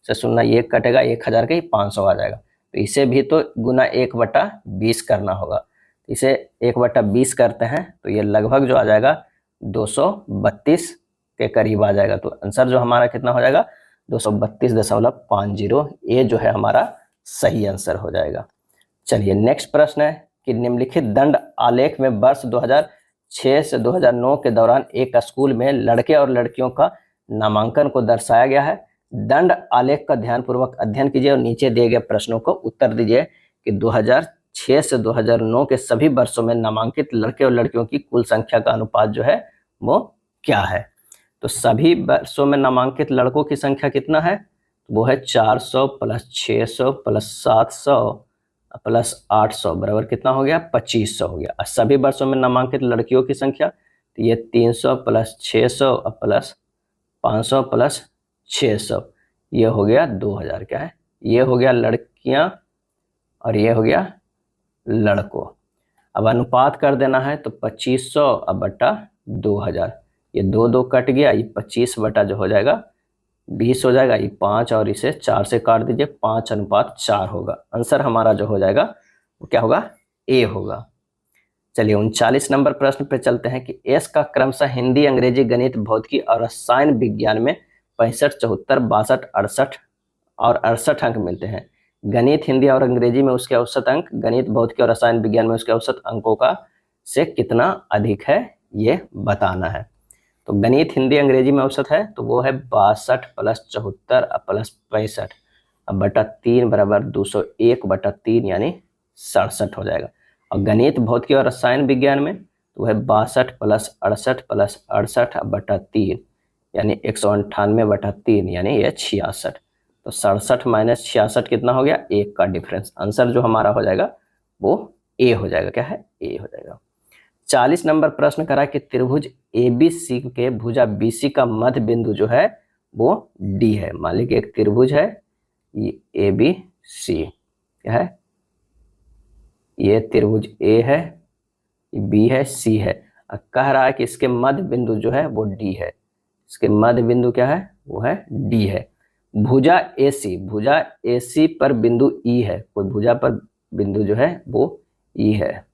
से 0 1 कटेगा, 1000 का ही 500 आ जाएगा। तो इसे भी तो गुना 1/20 करना होगा। इसे 1/20 करते हैं तो ये लगभग जो आ जाएगा 232 के करीब आ जाएगा। तो आंसर जो हमारा कितना हो जाएगा? 232.50। ये जो है हमारा सही आंसर हो जाएगा। चलिए नेक्स्ट प्रश्न है कि निम्नलिखित दंड आलेख में वर्ष 2006 से 2009 के दौरान एक स्कूल में लड़के और लड़कियों का नामांकन को दर्शाया गया है। दंड आलेख का ध्यानपूर्वक अध्ययन कीजिए और नीचे दिए गए प्रश्नों को उत्तर दीजिए कि 2006 से 2009 के सभी वर्षों में नामांकित लड़के और लड़कियों की कुल संख्या का अनुपात जो है वो क्या है? तो सभी वर्षों में नामांकित लड़कों की संख्या कितना है? वो है 400 प्लस 600 प्लस 700 प्लस 800 बराबर कितना हो गया? 2500 हो गया। और सभी वर्षों में नामांकित लड़कियों की संख्या, तो ये 300 प्लस 600 प्लस 500 प्लस 600, ये हो गया 2000। क्या है? ये हो गया लड़कियां और ये हो गया लड़कों। अब अनुपात कर देना है, तो 2500 अब बटा 2000, ये 2 कट गया, ये 25 बटा जो हो जाएगा 20 हो जाएगा, ये 5 और इसे 4 से काट दीजिए, 5:4 होगा। आंसर हमारा जो हो जाएगा वो क्या होगा? ए होगा। चलिए 39 नंबर प्रश्न पे चलते हैं कि एस का क्रमशः हिंदी, अंग्रेजी, गणित, भौतिकी और रसायन विज्ञान में 65, 74, 62, 68 और 68 अंक मिलते हैं। गणित, हिंदी और अंग्रेजी में उसके औसत अंक, गणित, भौतिकी और रसायन विज्ञान में उसके औसत अंकों का से कितना अधिक है, ये बताना है। तो गणित, हिंदी, अंग्रेजी में औसत है तो वो है 62 प्लस 74 प्लस 65 अब बटा 3 बराबर 201 बटा 3 यानी 67 हो जाएगा। और गणित, भौतिकी और रसायन विज्ञान में तो वह 62 प्लस 68 प्लस 68 बटा 3 यानी 198 बटा 3 यानी ये 66। तो 67 माइनस 66 कितना हो गया? 1 का डिफरेंस। आंसर जो हमारा हो जाएगा वो ए हो जाएगा। क्या है? ए हो जाएगा। 40 नंबर प्रश्न करा कि त्रिभुज ABC के भुजा BC का मध्य बिंदु जो है वो D है। मान लीजिए एक त्रिभुज है ये ABC, क्या है? ये त्रिभुज A है, B है, C है। अब कह रहा है कि इसके मध्य बिंदु जो है वो D है। इसके मध्य बिंदु क्या है? वो है D है। भुजा AC पर बिंदु E है। कोई भुजा पर बिंदु जो है वो E है।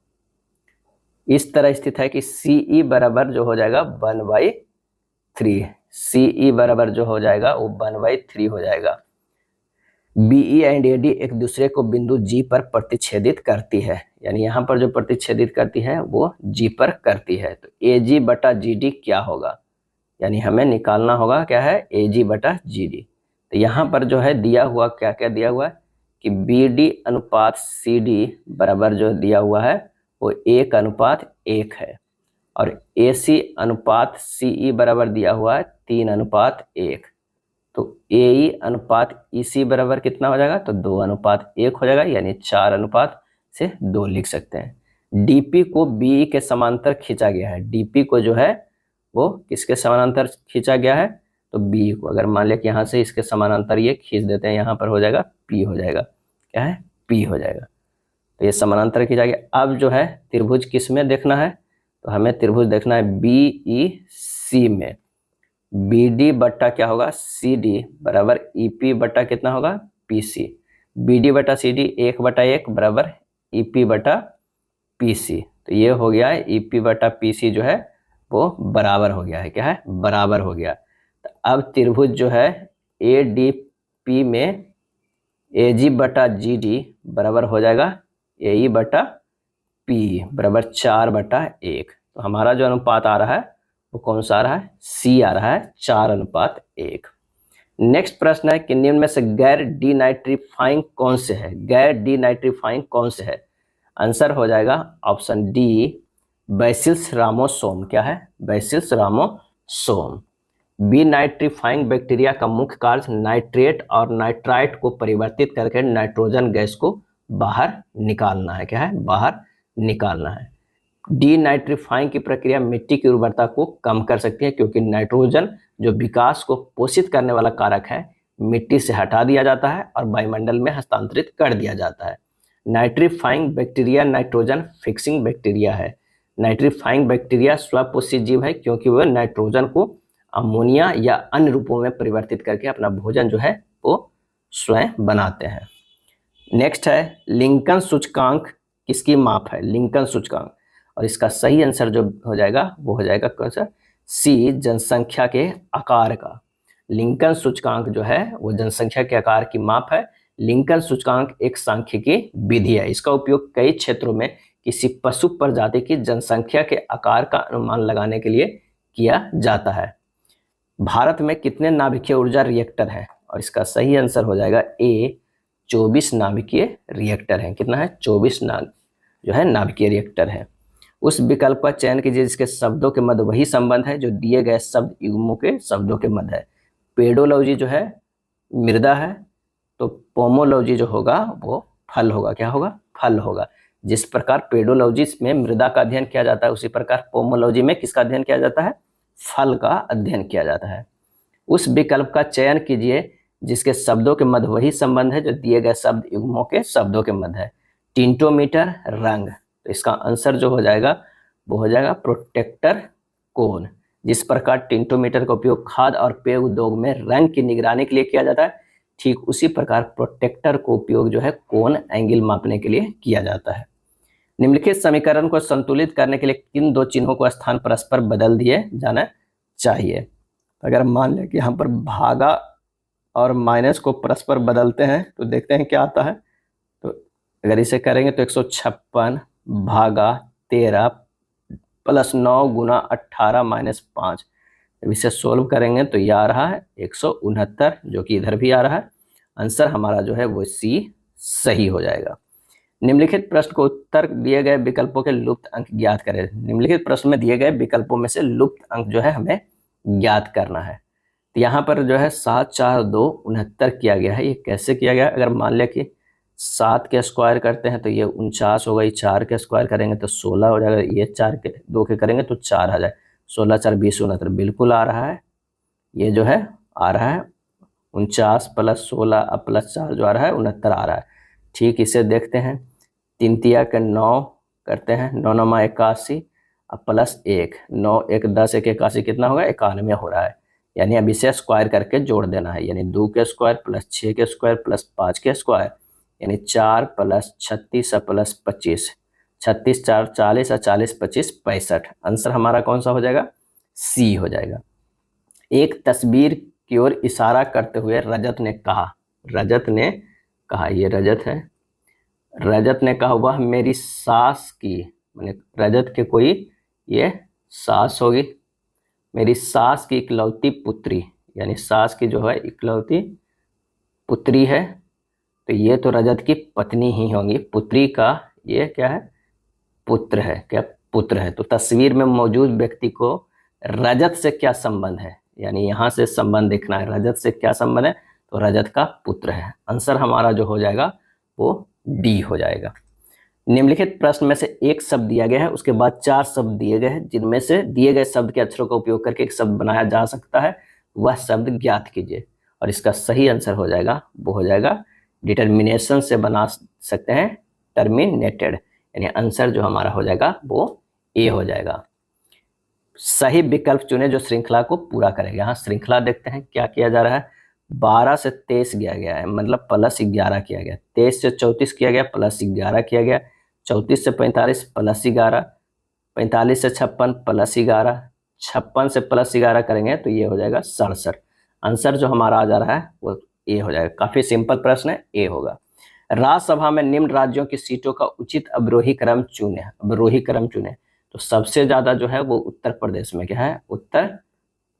इस तरह स्थित है कि CE बराबर जो हो जाएगा 1/3। CE बराबर जो हो जाएगा वो 1/3 हो जाएगा। BE एंड AD एक दूसरे को बिंदु G पर प्रतिच्छेदित करती है, यानी यहाँ पर जो प्रतिच्छेदित करती है वो G पर करती है। तो AG बटा GD क्या होगा? यानी हमें निकालना होगा क्या है? AG बटा GD। तो यहाँ पर जो है दिया हुआ क्या क्या दिया हुआ है कि BD अनुपात CD बराबर जो दिया हुआ है वो 1:1 है, और AC अनुपात CE बराबर दिया हुआ है 3:1। तो AE अनुपात EC बराबर कितना हो जाएगा? तो 2:1 हो जाएगा, यानी 4:2 लिख सकते हैं। DP को BE के समांतर खींचा गया है। DP को जो है वो किसके समानांतर खींचा गया है? तो BE को। अगर मान लिया कि यहाँ से इसके समानांतर ये खींच देते हैं, यहाँ पर हो जाएगा P हो जाएगा। क्या है? P हो जाएगा। तो ये समानांतर खींचा गया। अब जो है त्रिभुज किस में देखना है? तो हमें त्रिभुज देखना है BEC में। BD बट्टा क्या होगा? CD बराबर EP बट्टा कितना होगा? PC। BD बटा CD 1/1 बराबर EP बटा PC। तो ये हो गया है EP बटा PC जो है वो बराबर हो गया है। क्या है? बराबर हो गया। तो अब त्रिभुज जो है ADP में AG बटा GD बराबर हो जाएगा AE बटा PE बराबर 4/1। तो हमारा जो अनुपात आ रहा है वो कौन सा आ रहा है? C आ रहा है, 4:1। नेक्स्ट प्रश्न है कि निम्न में से गैर डीनाइट्रीफाइंग कौन से है? गैर डीनाइट्रीफाइंग कौन से है? आंसर हो जाएगा ऑप्शन डी, बैसिलस रामोसोम। क्या है? बैसिलस रामोसोम। बी नाइट्रीफाइंग बैक्टीरिया का मुख्य कार्य नाइट्रेट और नाइट्राइट को परिवर्तित करके नाइट्रोजन गैस को बाहर निकालना है। क्या है? बाहर निकालना है। डी नाइट्रीफाइंग की प्रक्रिया मिट्टी की उर्वरता को कम कर सकती है, क्योंकि नाइट्रोजन जो विकास को पोषित करने वाला कारक है मिट्टी से हटा दिया जाता है और वायुमंडल में हस्तांतरित कर दिया जाता है। Nitrifying bacteria nitrogen fixing bacteria है। नाइट्रीफाइंग बैक्टीरिया स्वपोषी जीव है, क्योंकि वह नाइट्रोजन को अमोनिया या अन्य रूपों में परिवर्तित करके अपना भोजन जो है वो स्वयं बनाते हैं। नेक्स्ट है लिंकन सूचकांक किसकी माप है? लिंकन सूचकांक। और इसका सही आंसर जो हो जाएगा वो हो जाएगा कौन सा? सी, जनसंख्या के आकार का। लिंकन सूचकांक जो है वो जनसंख्या के आकार की माप है। लिंकन सूचकांक एक सांख्यिकी विधि है। इसका उपयोग कई क्षेत्रों में किसी पशु प्रजाति की जनसंख्या के आकार का अनुमान लगाने के लिए किया जाता है। भारत में कितने नाभिकीय ऊर्जा रिएक्टर हैं? और इसका सही आंसर हो जाएगा ए, 24 नाभिकीय रिएक्टर हैं। कितना है? 24 जो है नाभिकीय रिएक्टर है। उस विकल्प का चयन कीजिए जिसके शब्दों के मध्य वही संबंध है जो दिए गए शब्द युग्मों के शब्दों के मध्य है। पेडोलॉजी जो है मृदा है, तो पोमोलॉजी जो होगा वो फल होगा। क्या होगा? फल होगा। जिस प्रकार पेडोलॉजी में मृदा का अध्ययन किया जाता है, उसी प्रकार पोमोलॉजी में किसका अध्ययन किया जाता है? फल का अध्ययन किया जाता है। उस विकल्प का चयन कीजिए जिसके शब्दों के मध्य वही संबंध है जो दिए गए शब्द युग्मों के शब्दों के मध्य है। टिंटोमीटर, रंग, तो इसका आंसर जो हो जाएगा वो हो जाएगा प्रोटेक्टर कोन। जिस प्रकार टिंटोमीटर का उपयोग खाद्य और पेय उद्योग में रंग की निगरानी के लिए किया जाता है, ठीक उसी प्रकार प्रोटेक्टर को उपयोग जो है कोन एंगल मापने के लिए किया जाता है। निम्नलिखित समीकरण को संतुलित करने के लिए किन दो चिन्हों को स्थान परस्पर बदल दिए जाना चाहिए? अगर मान लें कि यहाँ पर भागा और माइनस को परस्पर बदलते हैं तो देखते हैं क्या आता है। तो अगर इसे करेंगे तो 156 भागा 13 प्लस 9 गुना 18 माइनस 5। जब इसे सोल्व करेंगे तो ये आ रहा है 169, जो कि इधर भी आ रहा है। आंसर हमारा जो है वो सी सही हो जाएगा। निम्नलिखित प्रश्न को उत्तर दिए गए विकल्पों के लुप्त अंक ज्ञात करें। निम्नलिखित प्रश्न में दिए गए विकल्पों में से लुप्त अंक जो है हमें ज्ञात करना है। तो यहाँ पर जो है 7 4 2 69 किया गया है। ये कैसे किया गया? अगर मान लिया कि 7 के स्क्वायर करते हैं तो ये 49 होगा, ये 4 के स्क्वायर करेंगे तो 16 हो जाएगा, ये 4 के 2 के करेंगे तो 4 आ जाए। 16 4 20 69 बिल्कुल आ रहा है। ये जो है आ रहा है 49 प्लस 16 प्लस 4 जो आ रहा है 69 आ रहा है। ठीक, इसे देखते हैं। 3 तिया के 9 करते हैं, 9 9 81 अब प्लस 1, 9 1 10 1 81 कितना होगा? 91 हो रहा है। यानी अब इसे स्क्वायर करके जोड़ देना है, यानी 2 के स्क्वायर प्लस 6 के स्क्वायर प्लस 5 के स्क्वायर, यानी 4 प्लस 36 प्लस 25, 36 4 40 और 40 25 65। आंसर हमारा कौन सा हो जाएगा? सी हो जाएगा। एक तस्वीर की ओर इशारा करते हुए रजत ने कहा, ये रजत है, रजत ने कहा वह मेरी सास की, मैंने रजत के कोई ये सास होगी, मेरी सास की इकलौती पुत्री, यानी सास की जो है इकलौती पुत्री है, तो ये तो रजत की पत्नी ही होगी। पुत्री का ये क्या है? पुत्र है। क्या? पुत्र है। तो तस्वीर में मौजूद व्यक्ति को रजत से क्या संबंध है? यानी यहाँ से संबंध देखना है, रजत से क्या संबंध है? तो रजत का पुत्र है। आंसर हमारा जो हो जाएगा वो डी हो जाएगा। निम्नलिखित प्रश्न में से एक शब्द दिया गया है, उसके बाद 4 शब्द दिए गए हैं, जिनमें से दिए गए शब्द के अक्षरों का उपयोग करके एक शब्द बनाया जा सकता है। वह शब्द ज्ञात कीजिए। और इसका सही आंसर हो जाएगा वो हो जाएगा डिटर्मिनेशन से बना सकते हैं टर्मिनेटेड, यानी आंसर जो हमारा हो जाएगा वो ए हो जाएगा। सही विकल्प चुने जो श्रृंखला को पूरा करेगा। यहाँ श्रृंखला देखते हैं क्या किया जा रहा है। 12 से 23 किया गया है, मतलब प्लस 11 किया गया। 23 से 34 किया गया, प्लस 11 किया गया। 34 से 45 प्लस 11, 45 से 56 प्लस 11, 56 से प्लस 11 करेंगे तो ये हो जाएगा 67। आंसर जो हमारा आ जा रहा है वो ए हो जाएगा। काफी सिंपल प्रश्न है, ए होगा। राज्यसभा में निम्न राज्यों की सीटों का उचित अवरोही क्रम चुने। तो सबसे ज्यादा जो है वो उत्तर प्रदेश में क्या है? उत्तर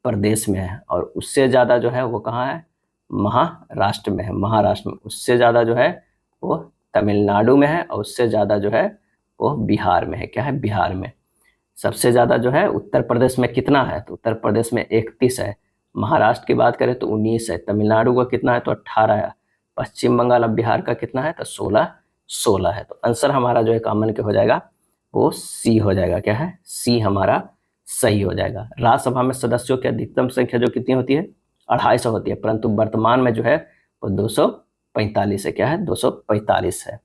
प्रदेश में है। और उससे ज्यादा जो है वो कहाँ है? महाराष्ट्र में है। महाराष्ट्र में उससे ज्यादा जो है वो तमिलनाडु में है, और उससे ज्यादा जो है वो बिहार में है। क्या है? बिहार में। सबसे ज्यादा जो है उत्तर प्रदेश में कितना है? तो उत्तर प्रदेश में 31 है। महाराष्ट्र की बात करें तो 19 है। तमिलनाडु का कितना है? तो 18 है। पश्चिम बंगाल और बिहार का कितना है? तो 16 है। तो आंसर हमारा जो है कॉमन के हो जाएगा वो सी हो जाएगा। क्या है? सी हमारा सही हो जाएगा। राज्यसभा में सदस्यों की अधिकतम संख्या जो कितनी होती है? 250 होती है, परंतु वर्तमान में जो है वो 245 है। क्या है? 245 है।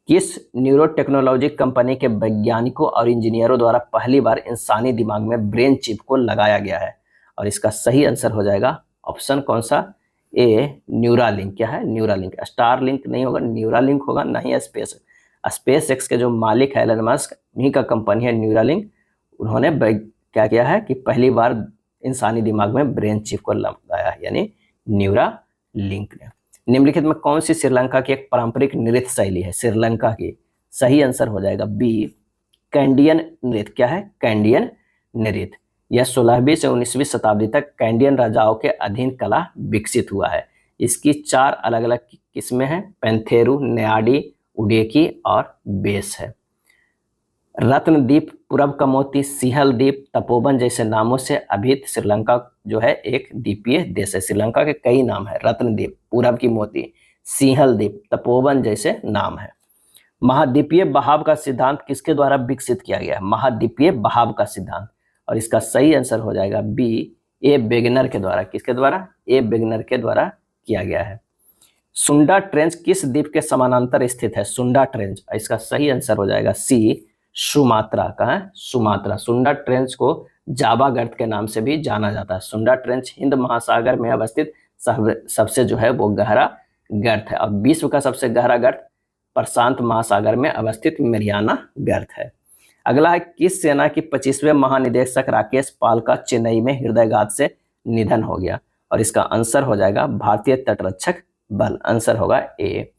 किस न्यूरो टेक्नोलॉजी कंपनी के वैज्ञानिकों और इंजीनियरों द्वारा पहली बार इंसानी दिमाग में ब्रेन चिप को लगाया गया है? और इसका सही आंसर हो जाएगा ऑप्शन कौन सा? ए, न्यूरालिंक। क्या है? न्यूरालिंक। स्टार लिंक नहीं होगा, न्यूरालिंक होगा, नहीं स्पेस एक्स के जो मालिक है एलन मस्क, उन्हीं का कंपनी है न्यूरालिंक। उन्होंने क्या किया है कि पहली बार इंसानी दिमाग में ब्रेन चिप को लगाया, यानी न्यूरालिंक ने। निम्नलिखित में कौन सी श्रीलंका की एक पारंपरिक नृत्य शैली है? श्रीलंका की। सही आंसर हो जाएगा बी, कैंडियन नृत्य। क्या है? कैंडियन नृत्य। यह 16वीं से 19वीं शताब्दी तक कैंडियन राजाओं के अधीन कला विकसित हुआ है। इसकी 4 अलग अलग किस्में हैं, पैंथेरू, नेयाडी, उडेकी और बेस है। रत्नद्वीप, पूरब का मोती, सिंहल द्वीप, तपोवन जैसे नामों से अभिहित श्रीलंका जो है एक द्वीपीय देश है। श्रीलंका के कई नाम है, रत्नद्वीप, पूरब की मोती, सिंहल द्वीप, तपोवन जैसे नाम है। महाद्वीपीय बहाव का सिद्धांत किसके द्वारा विकसित किया गया है? महाद्वीपीय बहाव का सिद्धांत, और इसका सही आंसर हो जाएगा बी, ए वेगनर के द्वारा। किसके द्वारा? ए वेगनर के द्वारा किया गया है। सुंडा ट्रेंच किस द्वीप के समानांतर स्थित है? सुंडा ट्रेंच, इसका सही आंसर हो जाएगा सी, सुमात्रा का है, सुमात्रा। सुंडा ट्रेंच को जावा गर्त के नाम से भी जाना जाता है। सुंडा ट्रेंच हिंद महासागर में अवस्थित सबसे जो है वो गहरा गर्त है, और विश्व का सबसे गहरा गर्त प्रशांत महासागर में अवस्थित मेरियाना गर्त है। अगला है, किस सेना की 25वें महानिदेशक राकेश पाल का चेन्नई में हृदयघात से निधन हो गया? और इसका आंसर हो जाएगा भारतीय तटरक्षक बल, आंसर होगा ए।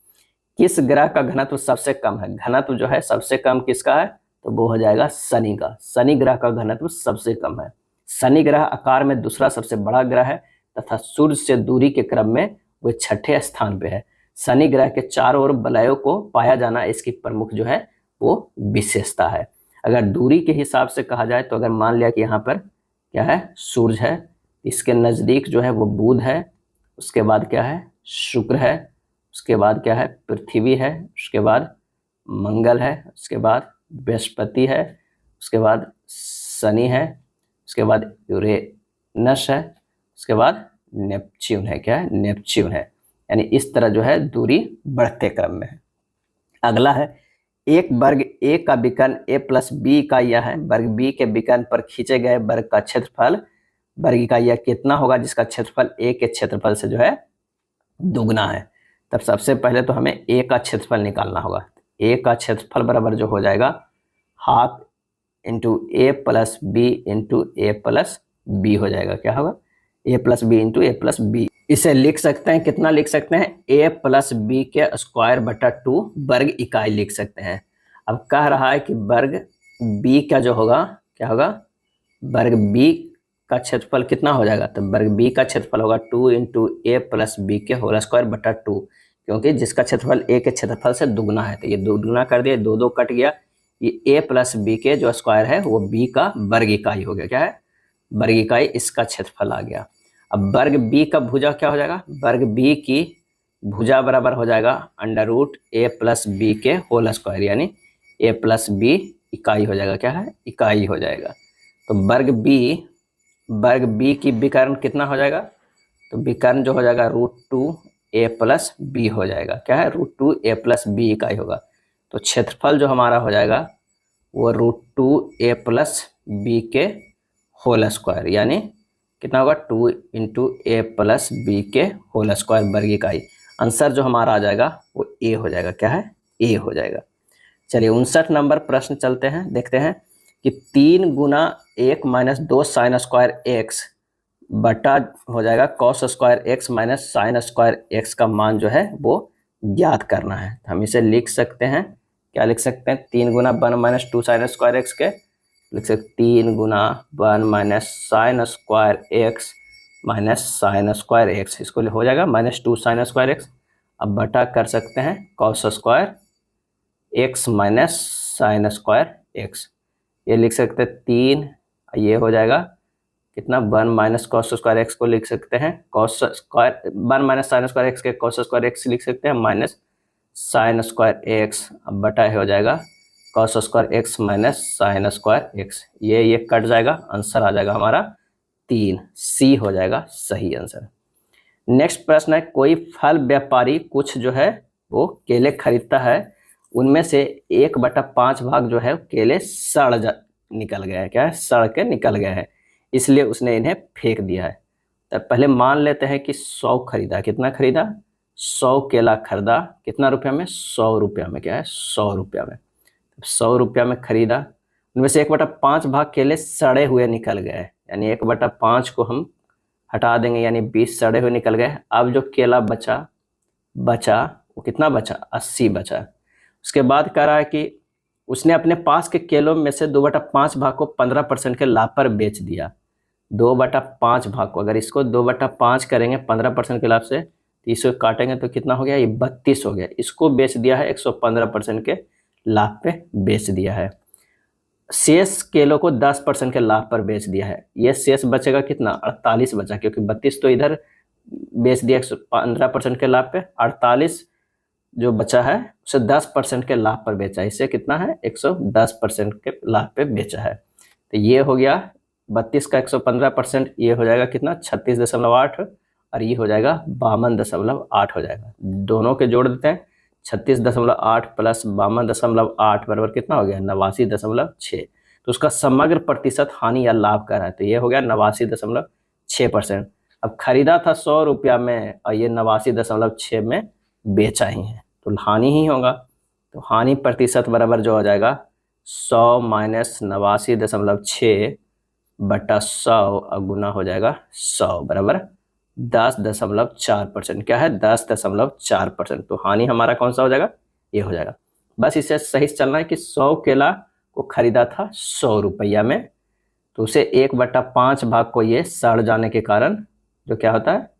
किस ग्रह का घनत्व सबसे कम है? घनत्व जो है सबसे कम किसका है? तो वो हो जाएगा शनि का। शनि ग्रह का घनत्व सबसे कम है। शनि ग्रह आकार में दूसरा सबसे बड़ा ग्रह है तथा सूर्य से दूरी के क्रम में वो 6ठे स्थान पे है। शनि ग्रह के चारों ओर वलयों को पाया जाना इसकी प्रमुख जो है वो विशेषता है। अगर दूरी के हिसाब से कहा जाए तो अगर मान लिया कि यहाँ पर क्या है, सूर्य है, इसके नज़दीक जो है वो बुध है, उसके बाद क्या है, शुक्र है, उसके बाद क्या है, पृथ्वी है, उसके बाद मंगल है, उसके बाद बृहस्पति है, उसके बाद शनि है, उसके बाद यूरेनस है, उसके बाद नेपच्यून है। क्या है? नेपच्यून है। यानी इस तरह जो है दूरी बढ़ते क्रम में है। अगला है, एक वर्ग ए का विकर्ण ए प्लस बी का यह है, वर्ग बी के विकर्ण पर खींचे गए वर्ग का क्षेत्रफल वर्ग का यह कितना होगा जिसका क्षेत्रफल ए के क्षेत्रफल से जो है दुगना है? तब सबसे पहले तो हमें ए का क्षेत्रफल निकालना होगा। ए का क्षेत्रफल बराबर जो हो जाएगा हाफ इंटू ए प्लस बी इंटू ए प्लस बी हो जाएगा। क्या होगा? ए प्लस बी इंटू ए प्लस बी। इसे लिख सकते हैं, कितना लिख सकते हैं? ए प्लस बी के स्क्वायर बटा 2 वर्ग इकाई लिख सकते हैं। अब कह रहा है कि वर्ग बी का जो होगा क्या होगा, वर्ग बी का क्षेत्रफल कितना हो जाएगा? तो वर्ग बी का क्षेत्रफल होगा 2 इंटू ए प्लस बी के होल स्क्वायर बटा 2, क्योंकि जिसका क्षेत्रफल ए के क्षेत्रफल से दुगना है तो ये दुगना कर दिया, दो दो कट गया, ये ए प्लस बी के जो स्क्वायर है वो बी का वर्ग इकाई हो गया। क्या है? वर्ग इकाई, इसका क्षेत्रफल आ गया। अब वर्ग बी का भुजा क्या हो जाएगा? वर्ग बी की भुजा बराबर हो जाएगा अंडर रूट ए प्लस बी के होल स्क्वायर, यानी ए प्लस बी इकाई हो जाएगा। क्या है? इकाई हो जाएगा। तो वर्ग बी की विकर्ण कितना हो जाएगा? तो विकर्ण जो हो जाएगा √2 ए प्लस बी हो जाएगा। क्या है? √2 ए प्लस बी इकाई होगा। तो क्षेत्रफल जो हमारा हो जाएगा वो √2 ए प्लस बी के होल स्क्वायर, यानी कितना होगा? 2 इंटू ए प्लस बी के होल स्क्वायर वर्ग इकाई। आंसर जो हमारा आ जाएगा वो ए हो जाएगा। क्या है? ए हो जाएगा। चलिए 59 नंबर प्रश्न चलते हैं, देखते हैं कि 3 गुना 1 माइनस 2 साइन स्क्वायर एक्स बटा हो जाएगा cos square x minus sine square x का मान जो है वो ज्ञात करना है। हम इसे लिख सकते हैं, क्या लिख सकते हैं? 3 गुना 1 माइनस 2 साइन स्क्वायर एक्स के लिख सकते 3 गुना 1 minus sine square x minus sine square x, इसको हो जाएगा माइनस 2 साइन स्क्वायर एक्स। अब बटा कर सकते हैं cos square x minus sine square x, ये लिख सकते हैं 3, ये हो जाएगा कितना? 1 माइनस कॉस स्क्वायर एक्स को लिख सकते हैं cos square 1 minus sine square x के कॉस स्क्वायर एक्स लिख सकते हैं माइनस साइन स्क्वायर एक्स। अब बटा हो जाएगा cos square x minus sine square x, ये कट जाएगा, आंसर आ जाएगा हमारा 3, सी हो जाएगा सही आंसर। नेक्स्ट प्रश्न है, कोई फल व्यापारी कुछ जो है वो केले खरीदता है, उनमें से 1/5 भाग जो है केले निकल गए हैं। क्या है? सड़ के निकल गए हैं, इसलिए उसने इन्हें फेंक दिया है। तब पहले मान लेते हैं कि 100 खरीदा। कितना खरीदा? 100 केला खरीदा। कितना रुपया में? 100 रुपया में। क्या है? 100 रुपया में। 100 रुपया में खरीदा, उनमें से 1/5 भाग केले सड़े हुए निकल गए, यानी 1/5 को हम हटा देंगे, यानी 20 सड़े हुए निकल गए। अब जो केला बचा वो कितना बचा? 80 बचा। उसके बाद कह रहा है कि उसने अपने पास के केलों में से 2/5 भाग को 15% के लाभ पर बेच दिया। 2/5 भाग को अगर इसको 2/5 करेंगे 15% के लाभ से 30 को काटेंगे तो कितना हो गया, ये 32 हो गया। इसको बेच दिया है 115% के लाभ पे बेच दिया है। शेष केलों को 10% के लाभ पर बेच दिया है। ये शेष बचेगा कितना, 48 बचा, क्योंकि 32 तो इधर बेच दिया 115% के लाभ पे, 48 जो बचा है उसे 10% के लाभ पर बेचा है। इसे कितना है, 110% के लाभ पे बेचा है। तो ये हो गया 32 का 115%, ये हो जाएगा कितना 36.8, और ये हो जाएगा 52.8 हो जाएगा। दोनों के जोड़ देते हैं, 36.8 प्लस 52.8 बराबर कितना हो गया, 89.6। तो उसका समग्र प्रतिशत हानि या लाभ का है, तो ये हो गया 89.6%। अब खरीदा था 100 रुपया में और ये 89.6 में बेचा ही है, तो हानि ही होगा। तो हानि प्रतिशत बराबर जो हो जाएगा 100 माइनस 89.6 बटा 100 और गुना हो जाएगा 100 बराबर 10.4%। क्या है, 10.4%। तो हानि हमारा कौन सा हो जाएगा, ये हो जाएगा। बस इसे सही से चलना है कि 100 केला को खरीदा था 100 रुपया में, तो उसे 1/5 भाग को ये सड़ जाने के कारण जो क्या होता है,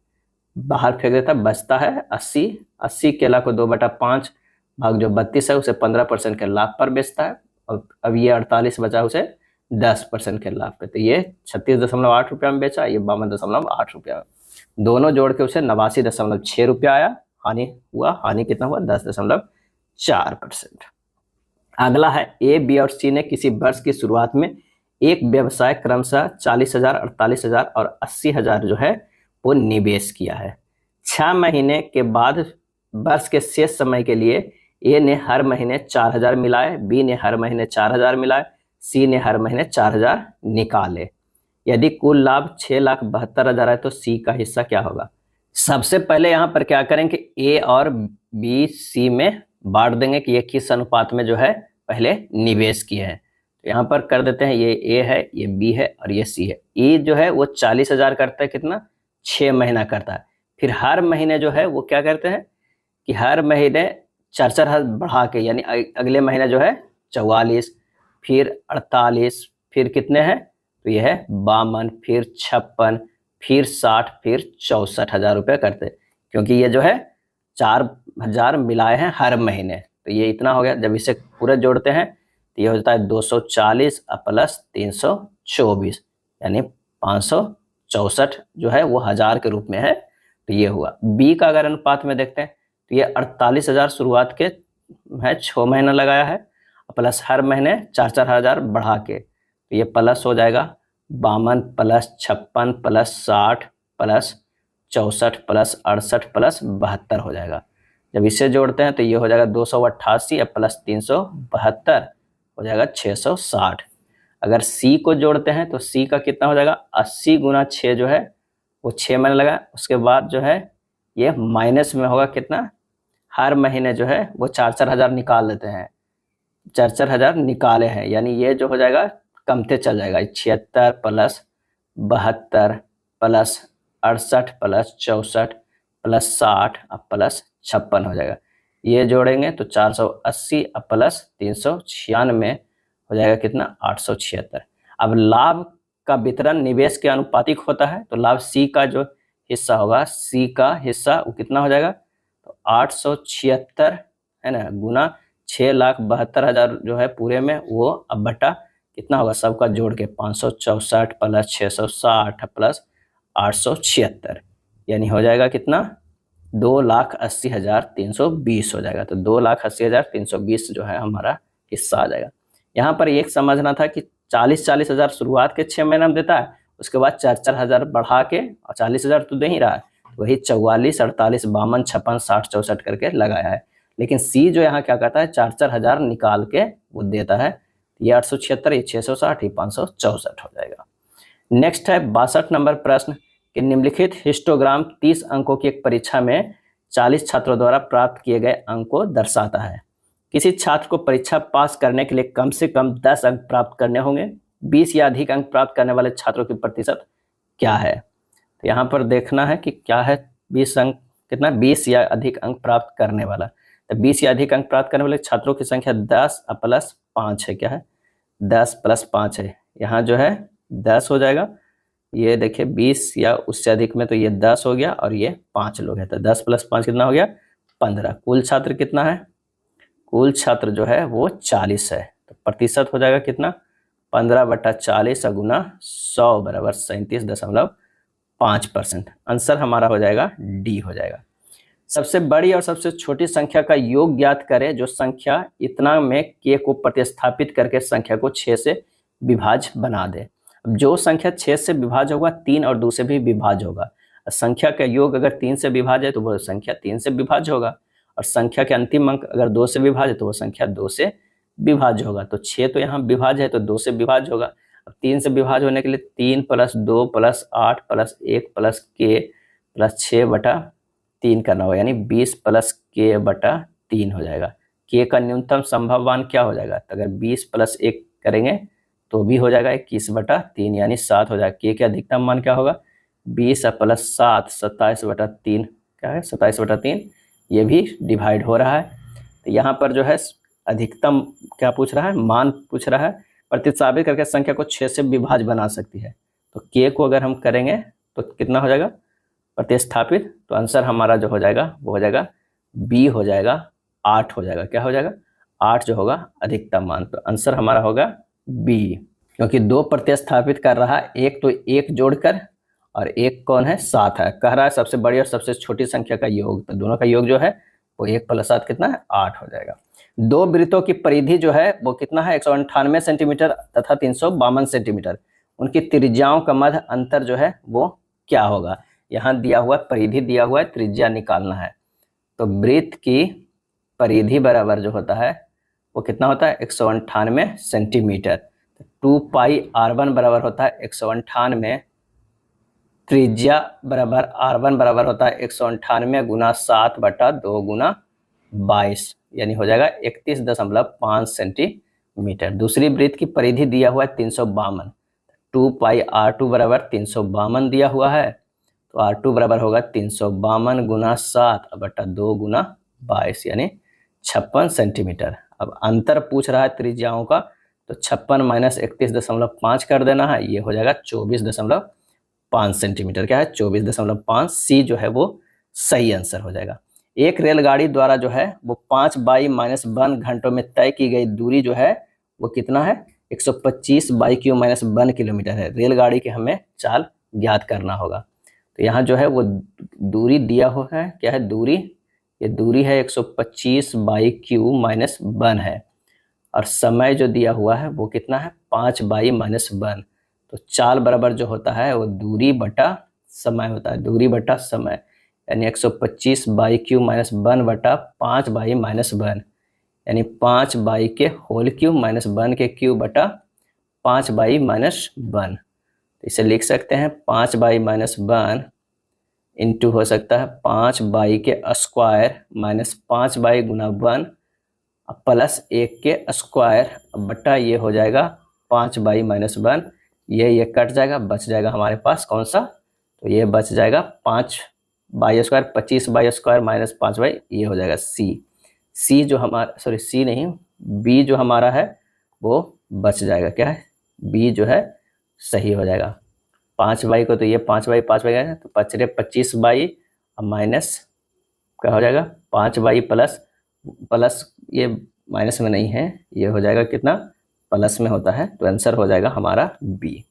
बाहर फेंक देता है, बचता है 80 केला को 2/5 भाग जो 32 है उसे 15% के लाभ पर बेचता है, और अब ये 48 बचा उसे 10% के लाभ पे। तो ये 36.8 रुपया में बेचा, ये 52.8 रुपया में, दोनों जोड़ के उसे 89.6 रुपया आया। हानि हुआ, हानि कितना हुआ, 10.4%। अगला है ए, बी और सी ने किसी वर्ष की शुरुआत में एक व्यवसाय क्रमशः 40,000, 48,000 और 80,000 जो है वो निवेश किया है। 6 महीने के बाद वर्ष के शेष समय के लिए ए ने हर महीने 4,000 मिलाए, बी ने हर महीने 4,000 मिलाए, सी ने हर महीने 4,000 निकाले। यदि कुल लाभ 6,72,000 है तो सी का हिस्सा क्या होगा। सबसे पहले यहाँ पर क्या करें कि ए और बी सी में बांट देंगे कि ये किस अनुपात में जो है पहले निवेश किए हैं। तो यहाँ पर कर देते हैं, ये ए है, ये बी है और ये सी है। ए जो है वो 40,000 करता है, कितना, 6 महीना करता है। फिर हर महीने जो है वो क्या करते हैं कि हर महीने 4,000 बढ़ा के, यानी अगले महीने जो है 44, फिर 48, फिर कितने हैं, तो ये है 52, फिर 56, फिर 60, फिर 64,000 रुपये करते, क्योंकि ये जो है 4,000 मिलाए हैं हर महीने। तो ये इतना हो गया। जब इसे पूरा जोड़ते हैं तो ये होता है 240 प्लस 324, यानी 564 जो है वो 1000 के रूप में है। तो ये हुआ। बी का अगर अनुपात में देखते हैं तो ये 48,000 शुरुआत के है, 6 महीना लगाया है, प्लस हर महीने 4,000 बढ़ा के, तो ये प्लस हो जाएगा 52 plus 56 plus 60 plus 64 plus 68 plus 72 हो जाएगा। जब इसे जोड़ते हैं तो ये हो जाएगा 288 प्लस 372 हो जाएगा 660। अगर सी को जोड़ते हैं तो सी का कितना हो जाएगा, 80 गुना 6 जो है वो 6 महीने लगा। उसके बाद जो है ये माइनस में होगा कितना, हर महीने जो है वो 4,000 निकाल लेते हैं, 4,000 निकाले हैं, यानी ये जो हो जाएगा कमते चल जाएगा। 76 plus 72 plus 68 plus 64 plus 60 plus 56 हो जाएगा। ये जोड़ेंगे तो 480 प्लस 396 हो जाएगा कितना, 876। अब लाभ का वितरण निवेश के अनुपातिक होता है, तो लाभ सी का जो हिस्सा होगा, सी का हिस्सा वो कितना हो जाएगा, तो 876 है ना, गुना 6,72,000 जो है पूरे में, वो अब बटा कितना होगा सबका जोड़ के 564 प्लस 660 प्लस 876, यानी हो जाएगा कितना, 2,80,320 हो जाएगा। तो 2,80,320 जो है हमारा हिस्सा आ जाएगा। यहाँ पर एक समझना था कि 40,000 शुरुआत के 6 महीने में देता है, उसके बाद 4,000 बढ़ा के, और 40,000 तो दे ही रहा है, वही 44, 48, 52, 56, 60, 64 करके लगाया है। लेकिन सी जो यहाँ क्या करता है, 4,000 निकाल के वो देता है। ये 876, ये 660, ये 564 हो जाएगा। नेक्स्ट है 62 नंबर प्रश्न कि निम्नलिखित हिस्टोग्राम 30 अंकों की एक परीक्षा में 40 छात्रों द्वारा प्राप्त किए गए अंक को दर्शाता है। किसी छात्र को परीक्षा पास करने के लिए कम से कम 10 अंक प्राप्त करने होंगे। 20 या अधिक अंक प्राप्त करने वाले छात्रों की प्रतिशत क्या है। तो यहाँ पर देखना है कि क्या है 20 अंक, कितना, 20 या अधिक अंक प्राप्त करने वाला। तो 20 या अधिक अंक प्राप्त करने वाले छात्रों की संख्या 10 प्लस 5 है। क्या है, 10 प्लस 5 है। यहाँ जो है 10 हो जाएगा, ये देखिए 20 या उससे अधिक में तो ये 10 हो गया और ये 5 लोग हैं, तो 10 + 5 कितना हो गया 15। कुल छात्र कितना है, कुल छात्र जो है वो 40 है, तो प्रतिशत हो जाएगा कितना 15/40 गुना 100 बराबर 37.5%। आंसर हमारा हो जाएगा डी हो जाएगा। सबसे बड़ी और सबसे छोटी संख्या का योग ज्ञात करें जो संख्या इतना में के को प्रतिस्थापित करके संख्या को 6 से विभाज्य बना दे। अब जो संख्या 6 से विभाज्य होगा 3 और 2 से भी विभाज्य होगा। संख्या का योग अगर 3 से विभाज्य है तो वो संख्या 3 से विभाज्य होगा, और संख्या के अंतिम अंक अगर 2 से विभाज्य है तो वो संख्या 2 से विभाज्य होगा। तो 6 तो यहाँ विभाज्य है तो 2 से विभाज्य होगा। अब 3 से विभाज्य होने के लिए 3 + 2 + 8 + 1 + k + 6/3 करना होगा, यानी 20 + k/3 हो जाएगा। k का न्यूनतम संभव मान क्या हो जाएगा, तो अगर 20 + 1 करेंगे तो भी हो जाएगा 21/3 यानी 7 हो जाएगा। k के अधिकतम मान क्या होगा 20 + 7 27/3 क्या है 27/3, ये भी डिवाइड हो रहा है। तो यहाँ पर जो है अधिकतम क्या पूछ रहा है, मान पूछ रहा है। प्रतिस्थापित करके संख्या को 6 से विभाज्य बना सकती है, तो k को अगर हम करेंगे तो कितना हो जाएगा प्रतिस्थापित, तो आंसर हमारा जो हो जाएगा वो हो जाएगा बी हो जाएगा 8 हो जाएगा। क्या हो जाएगा 8 जो होगा अधिकतम मान, तो आंसर हमारा होगा बी, क्योंकि 2 प्रतिस्थापित कर रहा है, एक तो 1 जोड़कर और एक कौन है 7 है। कह रहा है सबसे बड़ी और सबसे छोटी संख्या का योग, तो दोनों का योग जो है वो 1 + 7 कितना है 8 हो जाएगा। 2 वृत्तों की परिधि जो है वो कितना है 198 सेंटीमीटर तथा 352 सेंटीमीटर। उनकी त्रिज्याओं का मध्य अंतर जो है वो क्या होगा। यहाँ दिया हुआ परिधि दिया हुआ है, त्रिज्या निकालना है। तो वृत्त की परिधि बराबर जो होता है वो कितना होता है 198 सेंटीमीटर। 2πr1 बराबर होता है 198, त्रिज्या बराबर r1 बराबर होता है 198 गुना 7/2 गुना 22, यानी हो जाएगा 31.5 सेंटीमीटर। दूसरी वृत्त की परिधि दिया हुआ है 352, 2πr2 बराबर 352 दिया हुआ है, तो r2 बराबर होगा 352 गुना 7/2 गुना 22 यानी 56 सेंटीमीटर। अब अंतर पूछ रहा है त्रिज्याओं का, तो 56 - 31.5 कर देना है, ये हो जाएगा 24.5 सेंटीमीटर। क्या है 24.5, सी जो है वो सही आंसर हो जाएगा। एक रेलगाड़ी द्वारा जो है वो 5/-1 घंटों में तय की गई दूरी जो है वो कितना है 125/q-1 किलोमीटर है। रेलगाड़ी के हमें चाल ज्ञात करना होगा। तो यहाँ जो है वो दूरी दिया हुआ है, क्या है दूरी, ये दूरी है 125/q-1 है, और समय जो दिया हुआ है वो कितना है 5/-1। तो चाल बराबर जो होता है वो दूरी बटा समय होता है, दूरी बटा समय, यानी 125/q-1 बटा 5/-1, यानी 5 के होल क्यूब माइनस 1 के क्यूब बटा 5/-1। तो इसे लिख सकते हैं 5/-1 इंटू हो सकता है 5 के स्क्वायर माइनस 5 गुना 1 प्लस 1 के स्क्वायर बटा ये हो जाएगा 5/-1, ये कट जाएगा, बच जाएगा हमारे पास कौन सा, तो ये बच जाएगा 5/² 25/² माइनस 5 ये हो जाएगा सी जो हमारा सी नहीं बी जो हमारा है वो बच जाएगा। क्या है बी जो है सही हो जाएगा। 5 को तो ये 5/5 है तो 25 माइनस क्या हो जाएगा 5 प्लस ये माइनस में नहीं है, ये हो जाएगा कितना प्लस में होता है, तो आंसर हो जाएगा हमारा बी।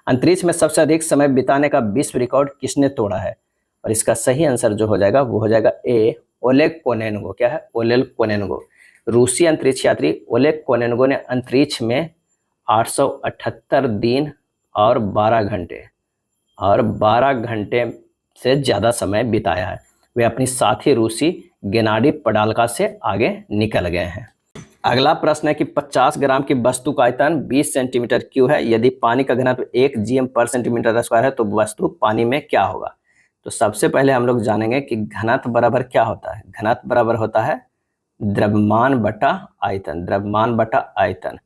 अंतरिक्ष में सबसे अधिक समय बिताने का विश्व रिकॉर्ड किसने तोड़ा है, और इसका सही आंसर जो हो जाएगा वो हो जाएगा ए ओलेग कोनेन्को। क्या है ओलेग कोनेन्को। रूसी अंतरिक्ष यात्री ओलेग कोनेन्को ने अंतरिक्ष में 878 दिन और 12 घंटे से ज़्यादा समय बिताया है। वे अपनी साथी रूसी गेनाडी पडाल्का से आगे निकल गए हैं। अगला प्रश्न है कि 50 ग्राम की वस्तु का आयतन 20 सेंटीमीटर क्यूब है, यदि पानी का घनत्व 1 gm/cm² है तो वस्तु पानी में क्या होगा। तो सबसे पहले हम लोग जानेंगे कि घनत्व बराबर क्या होता है। घनत्व बराबर होता है द्रव्यमान बटा आयतन, द्रव्यमान बटा आयतन।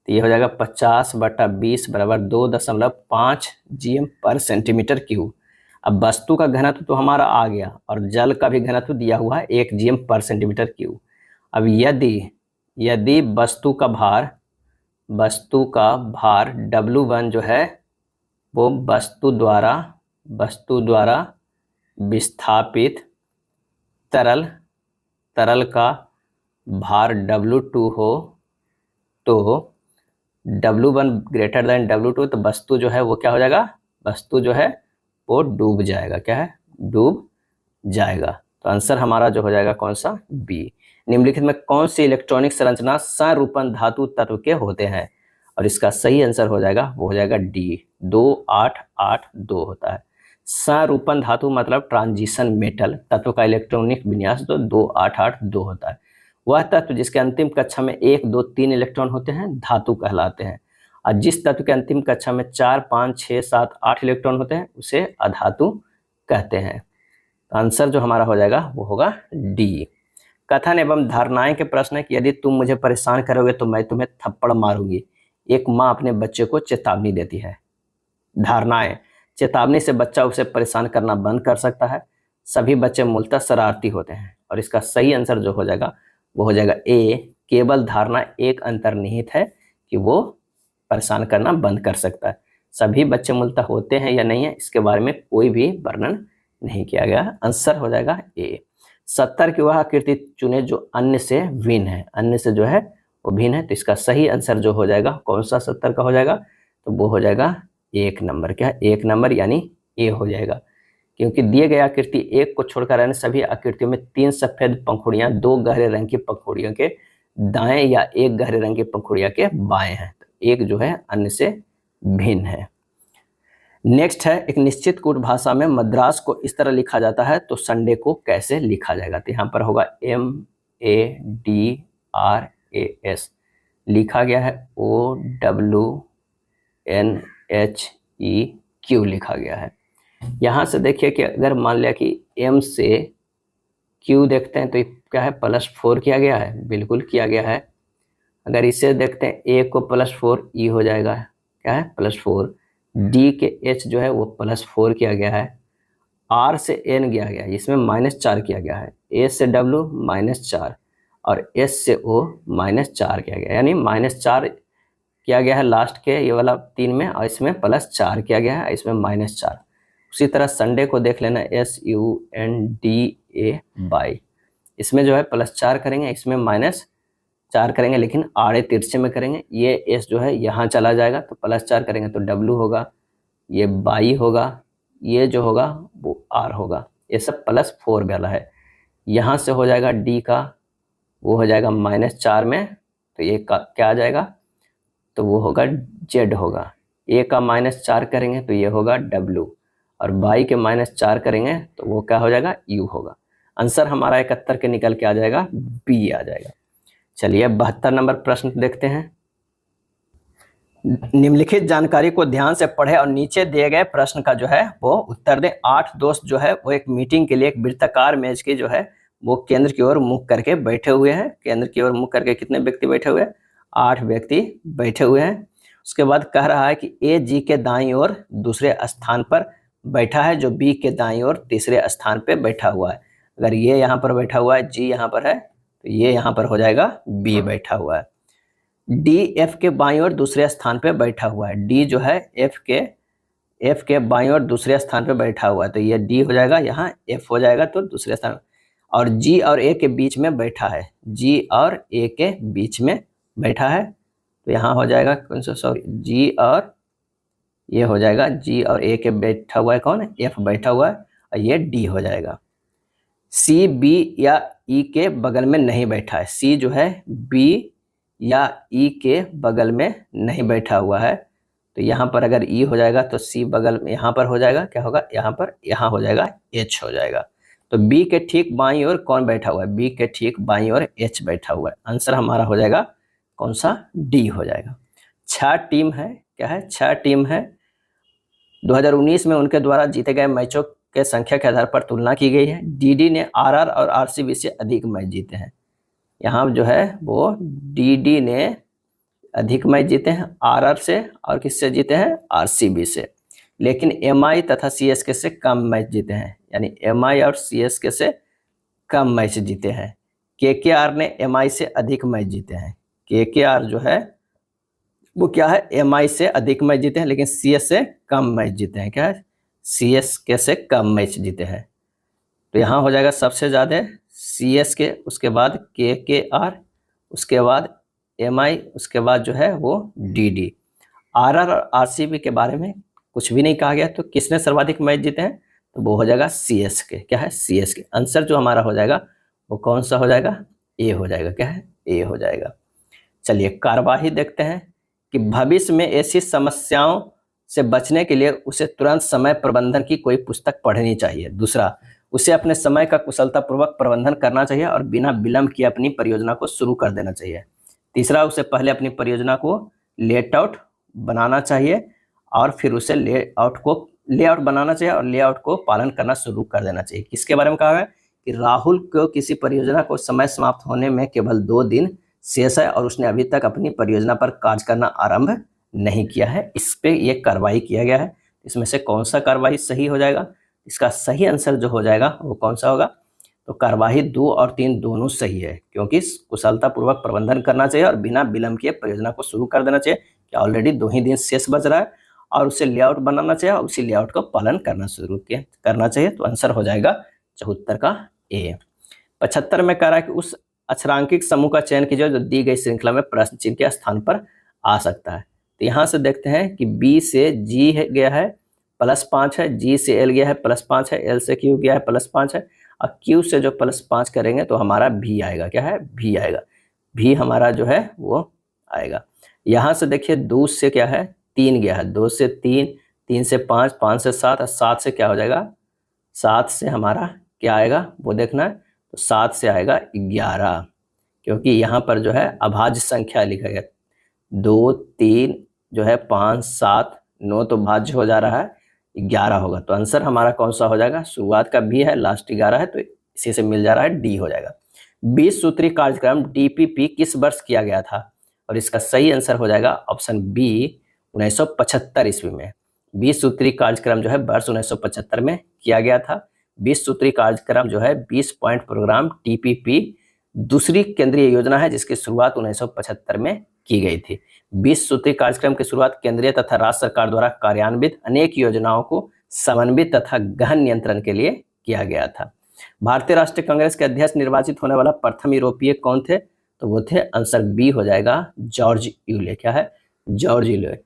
तो ये हो जाएगा 50/20 बराबर 2.5 gm/cm³। अब वस्तु का घनत्व तो हमारा आ गया, और जल का भी घनत्व दिया हुआ है 1 gm/cm³। अब यदि वस्तु का भार W1 जो है वो वस्तु द्वारा विस्थापित तरल का भार W2 हो तो W1 ग्रेटर देन W2, तो वस्तु जो है वो क्या हो जाएगा, वस्तु जो है वो डूब जाएगा। क्या है, डूब जाएगा। तो आंसर हमारा जो हो जाएगा कौन सा, बी। निम्नलिखित में कौन सी इलेक्ट्रॉनिक संरचना संरूपण धातु तत्व के होते हैं, और इसका सही आंसर हो जाएगा वो हो जाएगा डी, 2882 होता है। संरूपण धातु मतलब ट्रांजिशन मेटल तत्व का इलेक्ट्रॉनिक विन्यास तो 2882 होता है। वह तत्व जिसके अंतिम कक्षा में 1, 2, 3 इलेक्ट्रॉन होते हैं धातु कहलाते हैं, और जिस तत्व के अंतिम कक्षा में 4, 5, 6, 7, 8 इलेक्ट्रॉन होते हैं उसे अधातु कहते हैं। तो आंसर जो हमारा हो जाएगा वो होगा डी। कथन एवं धारणाएं के प्रश्न है कि यदि तुम मुझे परेशान करोगे तो मैं तुम्हें थप्पड़ मारूंगी। एक माँ अपने बच्चे को चेतावनी देती है। धारणाएं, चेतावनी से बच्चा उसे परेशान करना बंद कर सकता है। सभी बच्चे मूलतः शरारती होते हैं, और इसका सही आंसर जो हो जाएगा वो हो जाएगा ए, केवल धारणा एक अंतर्निहित है कि वो परेशान करना बंद कर सकता है। सभी बच्चे मूलतः होते हैं या नहीं है इसके बारे में कोई भी वर्णन नहीं किया गया। आंसर हो जाएगा ए। 70 की वह आकृति चुने जो अन्य से भिन्न है, अन्य से जो है वो भिन्न है, तो इसका सही आंसर जो हो जाएगा कौन सा 70 का हो जाएगा, तो वो हो जाएगा 1 नंबर। क्या, 1 नंबर यानी ए हो जाएगा, क्योंकि दिए गए आकृति एक को छोड़कर अन्य सभी आकृतियों में 3 सफेद पंखुड़ियां 2 गहरे रंग की पंखुड़ियों के दाएं या 1 गहरे रंग की पंखुड़ियां के बाएं हैं, तो एक जो है अन्य से भिन्न है। नेक्स्ट है, एक निश्चित कूट भाषा में मद्रास को इस तरह लिखा जाता है तो संडे को कैसे लिखा जाएगा, तो यहाँ पर होगा MADRAS, लिखा गया है OWNHEQ लिखा गया है। यहाँ से देखिए कि अगर मान लिया कि M से Q देखते हैं तो क्या है, +4 किया गया है, बिल्कुल किया गया है। अगर इसे देखते हैं A को +4 E हो जाएगा, क्या है +4। D के H जो है वो +4 किया गया है। R से N किया गया है, इसमें -4 किया गया है। A से W -4 और S से O -4 किया गया है, यानी -4 किया गया है लास्ट के ये वाला 3 में, और इसमें +4 किया गया है, इसमें -4। उसी तरह संडे को देख लेना, SUNDAY, इसमें जो है +4 करेंगे, इसमें -4 करेंगे, लेकिन आड़े तिरछे में करेंगे। ये S जो है यहाँ चला जाएगा तो +4 करेंगे तो W होगा, ये बाई होगा, ये जो होगा वो R होगा। ये सब +4 वाला है। यहाँ से हो जाएगा D का, वो हो जाएगा -4 में, तो ये का क्या आ जाएगा, तो वो होगा Z होगा। A का -4 करेंगे तो ये होगा W, और बाई के -4 करेंगे तो वो क्या हो जाएगा, U होगा। आंसर हमारा 71 के निकल के आ जाएगा, B आ जाएगा। चलिए 72 नंबर प्रश्न देखते हैं। निम्नलिखित जानकारी को ध्यान से पढ़े और नीचे दिए गए प्रश्न का जो है वो उत्तर दें। 8 दोस्त जो है वो एक मीटिंग के लिए एक वृत्ताकार मेज की जो है वो केंद्र की ओर मुख करके बैठे हुए हैं। केंद्र की ओर मुख करके कितने व्यक्ति बैठे हुए हैं, 8 व्यक्ति बैठे हुए हैं। उसके बाद कह रहा है कि ए जी के दाईं ओर दूसरे स्थान पर बैठा है, जो बी के दाईं ओर तीसरे स्थान पर बैठा हुआ है। अगर ये यहाँ पर बैठा हुआ है, जी यहाँ पर है, तो ये यहाँ पर हो जाएगा बी बैठा हुआ है। डी एफ के बाईं ओर दूसरे स्थान पे बैठा हुआ है। डी जो है एफ के बाईं ओर दूसरे स्थान पे बैठा हुआ है, तो ये डी हो जाएगा, यहाँ एफ हो जाएगा तो दूसरे स्थान। और जी और ए के बीच में बैठा है, जी और ए के बीच में बैठा है, तो यहाँ हो जाएगा कौन सा, सॉरी, जी और ये हो जाएगा, जी और ए के बैठा हुआ है कौन है, एफ बैठा हुआ है, और ये डी हो जाएगा। सी बी या ई के बगल में नहीं बैठा है। सी जो है बी या ई के बगल में नहीं बैठा हुआ है, तो यहाँ पर अगर ई हो जाएगा तो सी बगल में यहाँ पर हो जाएगा, क्या होगा, यहाँ पर यहाँ हो जाएगा एच हो जाएगा। तो बी के ठीक बाईं ओर कौन बैठा हुआ है, बी के ठीक बाईं ओर एच बैठा हुआ है। आंसर हमारा हो जाएगा कौन सा, डी हो जाएगा। 6 टीम है, क्या है, 6 टीम है। 2019 में उनके द्वारा जीते गए मैचों के संख्या के आधार पर तुलना की गई है। डीडी ने आरआर और आरसीबी से अधिक मैच जीते हैं। यहाँ जो है वो डीडी ने अधिक मैच जीते हैं आरआर से, और किससे जीते हैं, आरसीबी से। लेकिन एमआई तथा सीएसके से कम मैच जीते हैं, यानी एमआई और सीएसके से कम मैच जीते हैं। केकेआर ने एमआई से अधिक मैच जीते हैं। केकेआर जो है वो क्या है, एमआई से अधिक मैच जीते हैं, लेकिन सीएस से कम मैच जीते हैं। क्या है, सीएस के से कम मैच जीते हैं। तो यहाँ हो जाएगा सबसे ज़्यादा सीएस के, उसके बाद केकेआर, उसके बाद एमआई, उसके बाद जो है वो डीडी। आरआर और आरसीबी के बारे में कुछ भी नहीं कहा गया, तो किसने सर्वाधिक मैच जीते हैं, तो वो हो जाएगा सीएस के। क्या है, सीएस के। आंसर जो हमारा हो जाएगा वो कौन सा हो जाएगा, ए हो जाएगा। क्या है, ए हो जाएगा। चलिए कार्यवाही देखते हैं कि भविष्य में ऐसी समस्याओं से बचने के लिए उसे तुरंत समय प्रबंधन की कोई पुस्तक पढ़नी चाहिए। दूसरा, उसे अपने समय का कुशलतापूर्वक प्रबंधन करना चाहिए और बिना विलंब किए अपनी परियोजना को शुरू कर देना चाहिए। तीसरा, उसे पहले अपनी परियोजना को लेआउट बनाना चाहिए और फिर उसे लेआउट बनाना चाहिए और लेआउट को पालन करना शुरू कर देना चाहिए। किसके बारे में कहा है कि राहुल को किसी परियोजना को समय समाप्त होने में केवल 2 दिन शेष है और उसने अभी तक अपनी परियोजना पर कार्य करना आरंभ नहीं किया है। इस पे ये कार्रवाई किया गया है। इसमें से कौन सा कार्रवाई सही हो जाएगा, इसका सही आंसर जो हो जाएगा वो कौन सा होगा, तो कार्यवाही 2 और 3 दोनों सही है, क्योंकि कुशलतापूर्वक प्रबंधन करना चाहिए और बिना विलंब किए परियोजना को शुरू कर देना चाहिए। क्या ऑलरेडी 2 ही दिन शेष बच रहा है, और उसे लेआउट बनाना चाहिए और उसी लेआउट को पालन करना शुरू करना चाहिए। तो आंसर हो जाएगा 74 का ए। 75 में कह रहा है कि उस अक्षरांकित समूह का चयन कीजिए जो दी गई श्रृंखला में प्रश्न चिन्ह के स्थान पर आ सकता है। तो यहाँ से देखते हैं कि बी से जी गया है +5 है, जी से एल गया है +5 है, एल से क्यू गया है +5 है, और क्यू से जो +5 करेंगे तो हमारा भी आएगा। क्या है, भी आएगा। भी हमारा जो है वो आएगा। यहाँ से देखिए 2 से क्या है 3 गया है, 2 से 3, 3 से 5, 5 से 7 और 7 से क्या हो जाएगा, 7 से हमारा क्या आएगा वो देखना है। तो 7 से आएगा 11, क्योंकि यहाँ पर जो है अभाज्य संख्या लिखा गया। 2, 3 जो है 5, 7, 9 तो भाज्य हो जा रहा है, 11 होगा। तो आंसर हमारा कौन सा हो जाएगा, शुरुआत का भी है लास्ट 11 है, तो इसी से मिल जा रहा है डी हो जाएगा। 20 सूत्री कार्यक्रम डीपीपी किस वर्ष किया गया था, और इसका सही आंसर हो जाएगा ऑप्शन बी 1975 ईस्वी में। 20 सूत्री कार्यक्रम जो है वर्ष 1975 में किया गया था। 20 सूत्री कार्यक्रम जो है 20 पॉइंट प्रोग्राम टीपीपी दूसरी केंद्रीय योजना है जिसकी शुरुआत 1975 में की गई थी। 20 सूत्री कार्यक्रम की शुरुआत केंद्रीय तथा राज्य सरकार द्वारा कार्यान्वित अनेक योजनाओं को समन्वित तथा गहन नियंत्रण के लिए किया गया था। भारतीय राष्ट्रीय कांग्रेस के अध्यक्ष निर्वाचित होने वाला प्रथम यूरोपीय कौन थे, तो वो थे, आंसर बी हो जाएगा जॉर्ज यूले। क्या है, जॉर्ज यूले।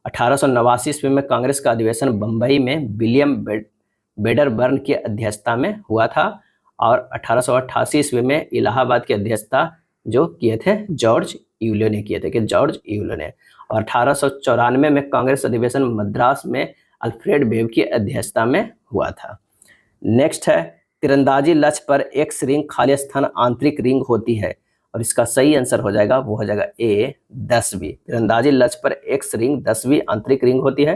1889 ईस्वी में कांग्रेस का अधिवेशन बंबई में विलियम वेडरबर्न की अध्यक्षता में हुआ था, और 1888 ईस्वी में इलाहाबाद की अध्यक्षता जो किए थे जॉर्ज यूले ने किए थे, कि जॉर्ज यूले ने। और 1894 में कांग्रेस अधिवेशन मद्रास में अल्फ्रेड वेब की अध्यक्षता में हुआ था। नेक्स्ट है, तीरंदाजी लक्ष्य पर एक रिंग खाली स्थान आंतरिक रिंग होती है, और इसका सही आंसर हो जाएगा वो हो जाएगा ए 10वीं। तीरंदाजी लक्ष्य पर एक रिंग 10वीं आंतरिक रिंग होती है।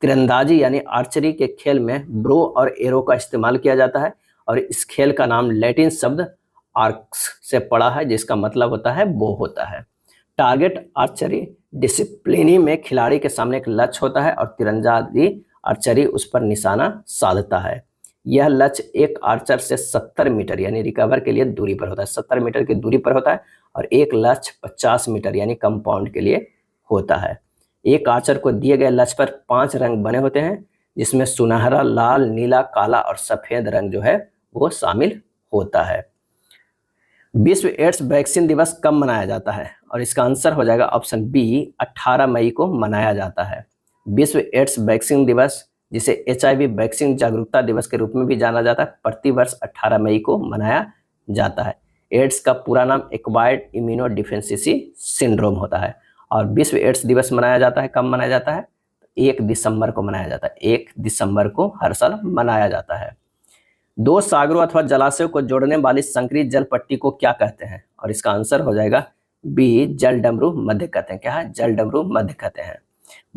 तीरंदाजी यानी आर्चरी के खेल में ब्रो और एरो का इस्तेमाल किया जाता है, और इस खेल का नाम लैटिन शब्द आर्क्स से पड़ा है जिसका मतलब होता है बो होता है। टारगेट आर्चरी डिसिप्लिनी में खिलाड़ी के सामने एक लक्ष्य होता है और तीरंदाजी आर्चरी उस पर निशाना साधता है। यह लक्ष्य एक आर्चर से 70 मीटर यानी रिकवर के लिए दूरी पर होता है, 70 मीटर की दूरी पर होता है, और एक लक्ष्य 50 मीटर यानी कंपाउंड के लिए होता है। एक आर्चर को दिए गए लक्ष्य पर 5 रंग बने होते हैं, जिसमें सुनहरा, लाल, नीला, काला और सफेद रंग जो है वो शामिल होता है। विश्व एड्स वैक्सीन दिवस कब मनाया जाता है, और इसका आंसर हो जाएगा ऑप्शन बी 18 मई को मनाया जाता है। विश्व एड्स वैक्सीन दिवस, जिसे HIV वैक्सीन जागरूकता दिवस के रूप में भी जाना जाता है, प्रतिवर्ष 18 मई को मनाया जाता है। एड्स का पूरा नाम एक्वायर्ड इम्यूनो डिफिशिएंसी सिंड्रोम होता है, और विश्व एड्स दिवस मनाया जाता है, कब मनाया जाता है, 1 दिसंबर को मनाया जाता है। 1 दिसंबर को हर साल मनाया जाता है। 2 सागरों अथवा जलाशयों को जोड़ने वाली संकरी जल पट्टी को क्या कहते हैं, और इसका आंसर हो जाएगा बी जल डमरू मध्य कहते हैं। क्या है, जल डमरू मध्य कहते हैं।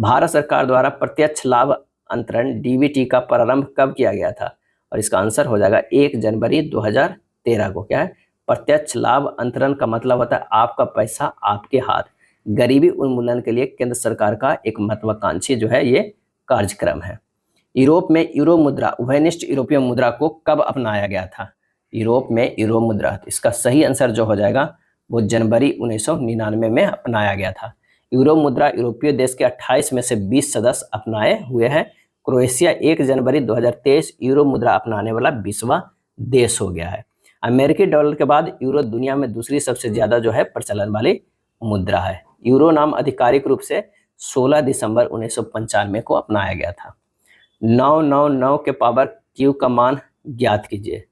भारत सरकार द्वारा प्रत्यक्ष लाभ अंतरण DBT का प्रारंभ कब किया गया था, और इसका आंसर हो जाएगा 1 जनवरी 2013 को। क्या है, प्रत्यक्ष लाभ अंतरण का मतलब होता है आपका पैसा आपके हाथ। गरीबी उन्मूलन के लिए केंद्र सरकार का एक महत्वाकांक्षी जो है ये कार्यक्रम है। यूरोप में यूरो मुद्रा, उभयनिष्ठ यूरोपीय मुद्रा को कब अपनाया गया था, यूरोप में यूरो मुद्रा। इसका सही आंसर जो हो जाएगा वो जनवरी 1999 में अपनाया गया था। यूरो मुद्रा यूरोपीय देश के 28 में से 20 सदस्य अपनाए हुए हैं। क्रोएशिया 1 जनवरी 2023 यूरो मुद्रा अपनाने वाला 20वां देश हो गया है। अमेरिकी डॉलर के बाद यूरो दुनिया में दूसरी सबसे ज्यादा जो है प्रचलन वाली मुद्रा है। यूरो नाम आधिकारिक रूप से 16 दिसंबर 1995 को अपनाया गया था। 999 के पावर क्यू का मान ज्ञात कीजिए।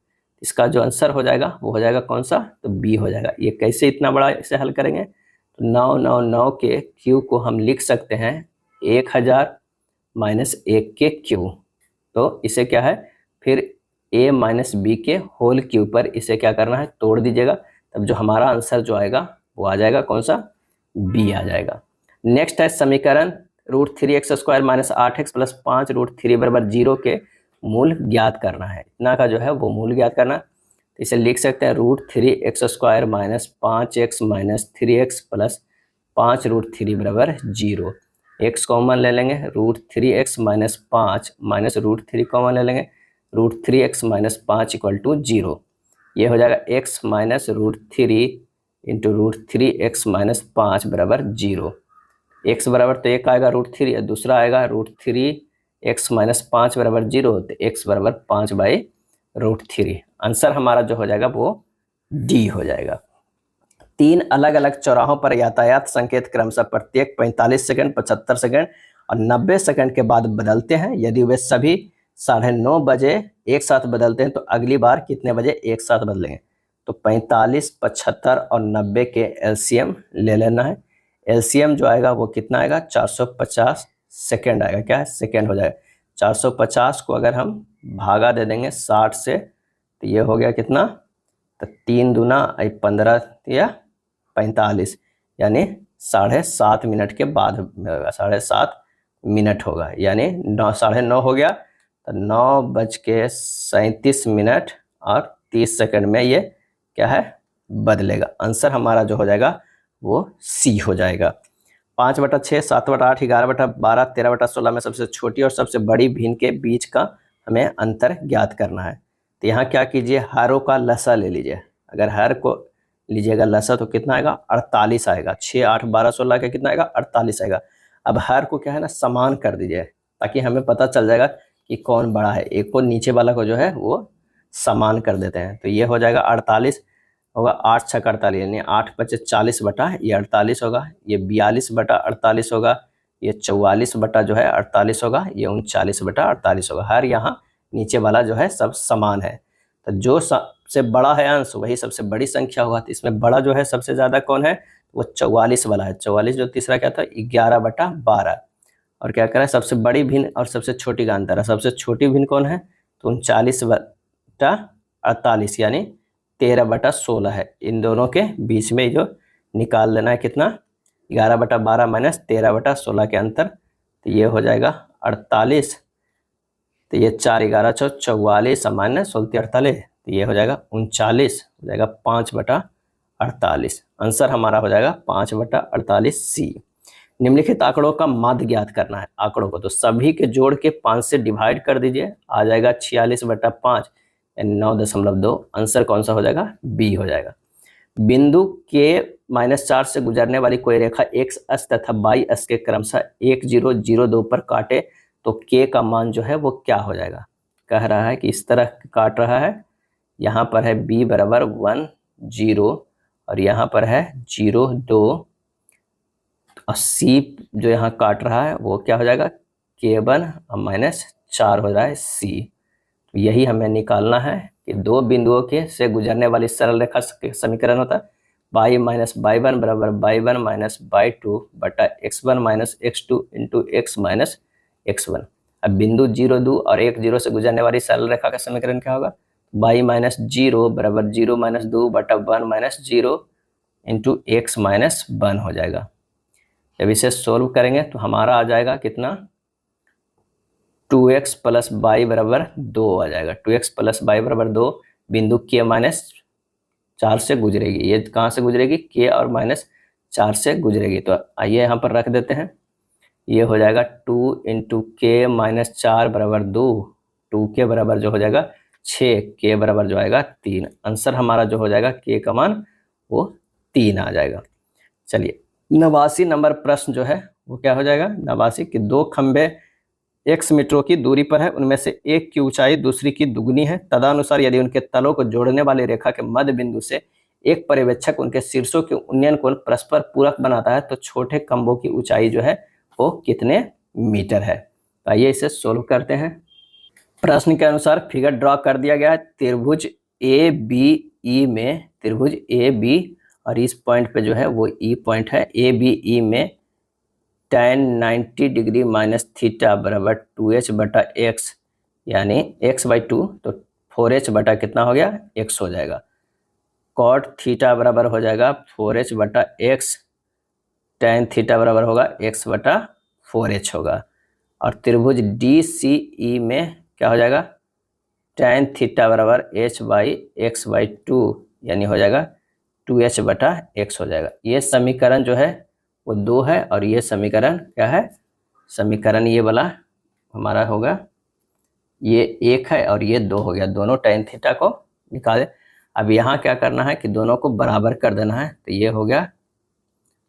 इसका जो आंसर हो जाएगा वो हो जाएगा कौन सा, तो बी हो जाएगा। ये कैसे इतना बड़ा इसे हल करेंगे, तो 999 के क्यू को हम लिख सकते हैं 1000 माइनस 1 के क्यू। तो इसे क्या है, फिर a माइनस बी के होल क्यू पर इसे क्या करना है, तोड़ दीजिएगा। तब जो हमारा आंसर जो आएगा वो आ जाएगा कौन सा, बी आ जाएगा। नेक्स्ट है समीकरण √3x² माइनस 8x प्लस 5 √3 बराबर 0 के मूल ज्ञात करना है। इतना का जो है वो मूल ज्ञात करना, तो इसे लिख सकते हैं √3x² minus 5x minus 3x plus 5 √3 बराबर 0। x कॉमन ले लेंगे, √3x माइनस 5 माइनस √3 कॉमन ले लेंगे, √3x माइनस 5 इक्वल टू 0। ये हो जाएगा x minus √3 into √3x minus 5 बराबर 0। x बराबर तो एक आएगा √3 और दूसरा आएगा √3x माइनस 5 बराबर 0, तो x बराबर 5/√3। आंसर हमारा जो हो जाएगा वो डी हो जाएगा। 3 अलग अलग चौराहों पर यातायात संकेत क्रमशः प्रत्येक 45 सेकंड, 75 सेकंड और 90 सेकंड के बाद बदलते हैं। यदि वे सभी 9:30 बजे एक साथ बदलते हैं तो अगली बार कितने बजे एक साथ बदलेंगे, तो 45, 75 और 90 के एलसीएम ले लेना है। एलसीएम जो आएगा वो कितना आएगा, 450 सेकेंड आएगा, क्या है, सेकेंड हो जाएगा। 450 को अगर हम भागा दे देंगे 60 से, तो ये हो गया कितना, तो 3 दूना 15 या 45, यानी 7.5 मिनट के बाद होगा, 7.5 मिनट होगा, यानी 9:30 हो गया, तो 9:37 और 30 सेकंड में ये क्या है, बदलेगा। आंसर हमारा जो हो जाएगा वो सी हो जाएगा। 5/6, 7/8, 11/12, 13/16 में सबसे छोटी और सबसे बड़ी भिन्न के बीच का हमें अंतर ज्ञात करना है। तो यहाँ क्या कीजिए, हरों का लसा ले लीजिए। अगर हर को लीजिएगा लसा तो कितना आएगा, 48 आएगा। 6, 8, 12, 16 का कितना आएगा, 48 आएगा। अब हर को क्या है ना, समान कर दीजिए ताकि हमें पता चल जाएगा कि कौन बड़ा है। एक को नीचे वाला को जो है वो समान कर देते हैं, तो ये हो जाएगा 48 होगा, 8 6 48, यानी 8 5 40 बटा ये 48 होगा, ये 42/48 होगा, ये 44 बटा जो है 48 होगा, ये 39/48 होगा। हर यहाँ नीचे वाला जो है सब समान है, तो जो सबसे बड़ा है अंश वही सबसे बड़ी संख्या होगा। तो इसमें बड़ा जो है सबसे ज़्यादा कौन है, वो 44 वाला है। 44 जो तीसरा क्या था, 11/12। और क्या करें, सबसे बड़ी भिन्न और सबसे छोटी का अंतर है। सबसे छोटी भिन्न कौन है, तो 39/48 यानी 13/16 है। इन दोनों के बीच में जो निकाल देना है कितना, 11/12 माइनस 13/16 के अंतर, तो ये हो जाएगा 48। तो ये 4 11 44 माइनस 16 48, तो ये हो जाएगा 39, हो जाएगा 5/48। आंसर हमारा हो जाएगा 5/48 सी। निम्नलिखित आंकड़ों का माध्य ज्ञात करना है। आंकड़ों को तो सभी के जोड़ के 5 से डिवाइड कर दीजिए, आ जाएगा 46/5 यानी 9.2। आंसर कौन सा हो जाएगा, बी हो जाएगा। बिंदु के -4 से गुजरने वाली कोई रेखा x अक्ष तथा y अक्ष के क्रमशः 1 0 0 2 पर काटे तो k का मान जो है वो क्या हो जाएगा। कह रहा है कि इस तरह काट रहा है, यहाँ पर है b बराबर 1 0 और यहाँ पर है 0 2 और c जो यहाँ काट रहा है वो क्या हो जाएगा, k1 और -4 हो रहा है c। यही हमें निकालना है कि दो बिंदुओं के से गुजरने वाली सरल रेखा के समीकरण होता है y माइनस y1 बराबर y1 माइनस y2 बटा x1 minus x2 into x minus x1। अब बिंदु 0 2 और 1 0 से गुजरने वाली सरल रेखा का समीकरण क्या होगा, y माइनस 0 बराबर 0 माइनस 2 बटा 1 माइनस 0 इंटू x माइनस 1 हो जाएगा। जब इसे सोल्व करेंगे तो हमारा आ जाएगा कितना, 2x प्लस y बराबर 2 आ जाएगा। 2x प्लस y बराबर 2 बिंदु k -4 से गुजरेगी। ये कहाँ से गुजरेगी, k और -4 से गुजरेगी। तो आइए यहाँ पर रख देते हैं, ये हो जाएगा 2 इंटू k -4 बराबर 2, 2k बराबर जो हो जाएगा 6, k बराबर जो आएगा 3। आंसर हमारा जो हो जाएगा k का मान वो 3 आ जाएगा। चलिए 89 नंबर प्रश्न जो है वो क्या हो जाएगा, 89 कि दो खंबे x मीटरों की दूरी पर है, उनमें से एक की ऊंचाई दूसरी की दुगनी है, तदनुसार यदि उनके तलों को जोड़ने वाली रेखा के मध्य बिंदु से एक पर्यवेक्षक उनके शीर्षों के उन्नयन कोण परस्पर पूरक बनाता है तो छोटे खंभों की ऊंचाई जो है वो कितने मीटर है। तो आइए इसे सोल्व करते हैं। प्रश्न के अनुसार फिगर ड्रॉ कर दिया गया है। त्रिभुज ए बी ई में, त्रिभुज ए बी और इस पॉइंट पे जो है वो ई पॉइंट है, ए बी ई में tan 90 डिग्री माइनस थीटा बराबर 2h बटा एक्स, यानी x/2 तो 4h बटा कितना हो गया, x हो जाएगा। cot थीटा बराबर हो जाएगा 4h बटा एक्स, tan थीटा बराबर होगा x बटा 4h होगा। और त्रिभुज DCE में क्या हो जाएगा, tan थीटा बराबर h/x/2 यानी हो जाएगा 2h बटा x हो जाएगा। ये समीकरण जो है वो 2 है और ये समीकरण क्या है, समीकरण ये वाला हमारा होगा, ये 1 है और ये 2 हो गया। दोनों tan थीटा को निकाले। अब यहाँ क्या करना है कि दोनों को बराबर कर देना है। तो ये हो गया,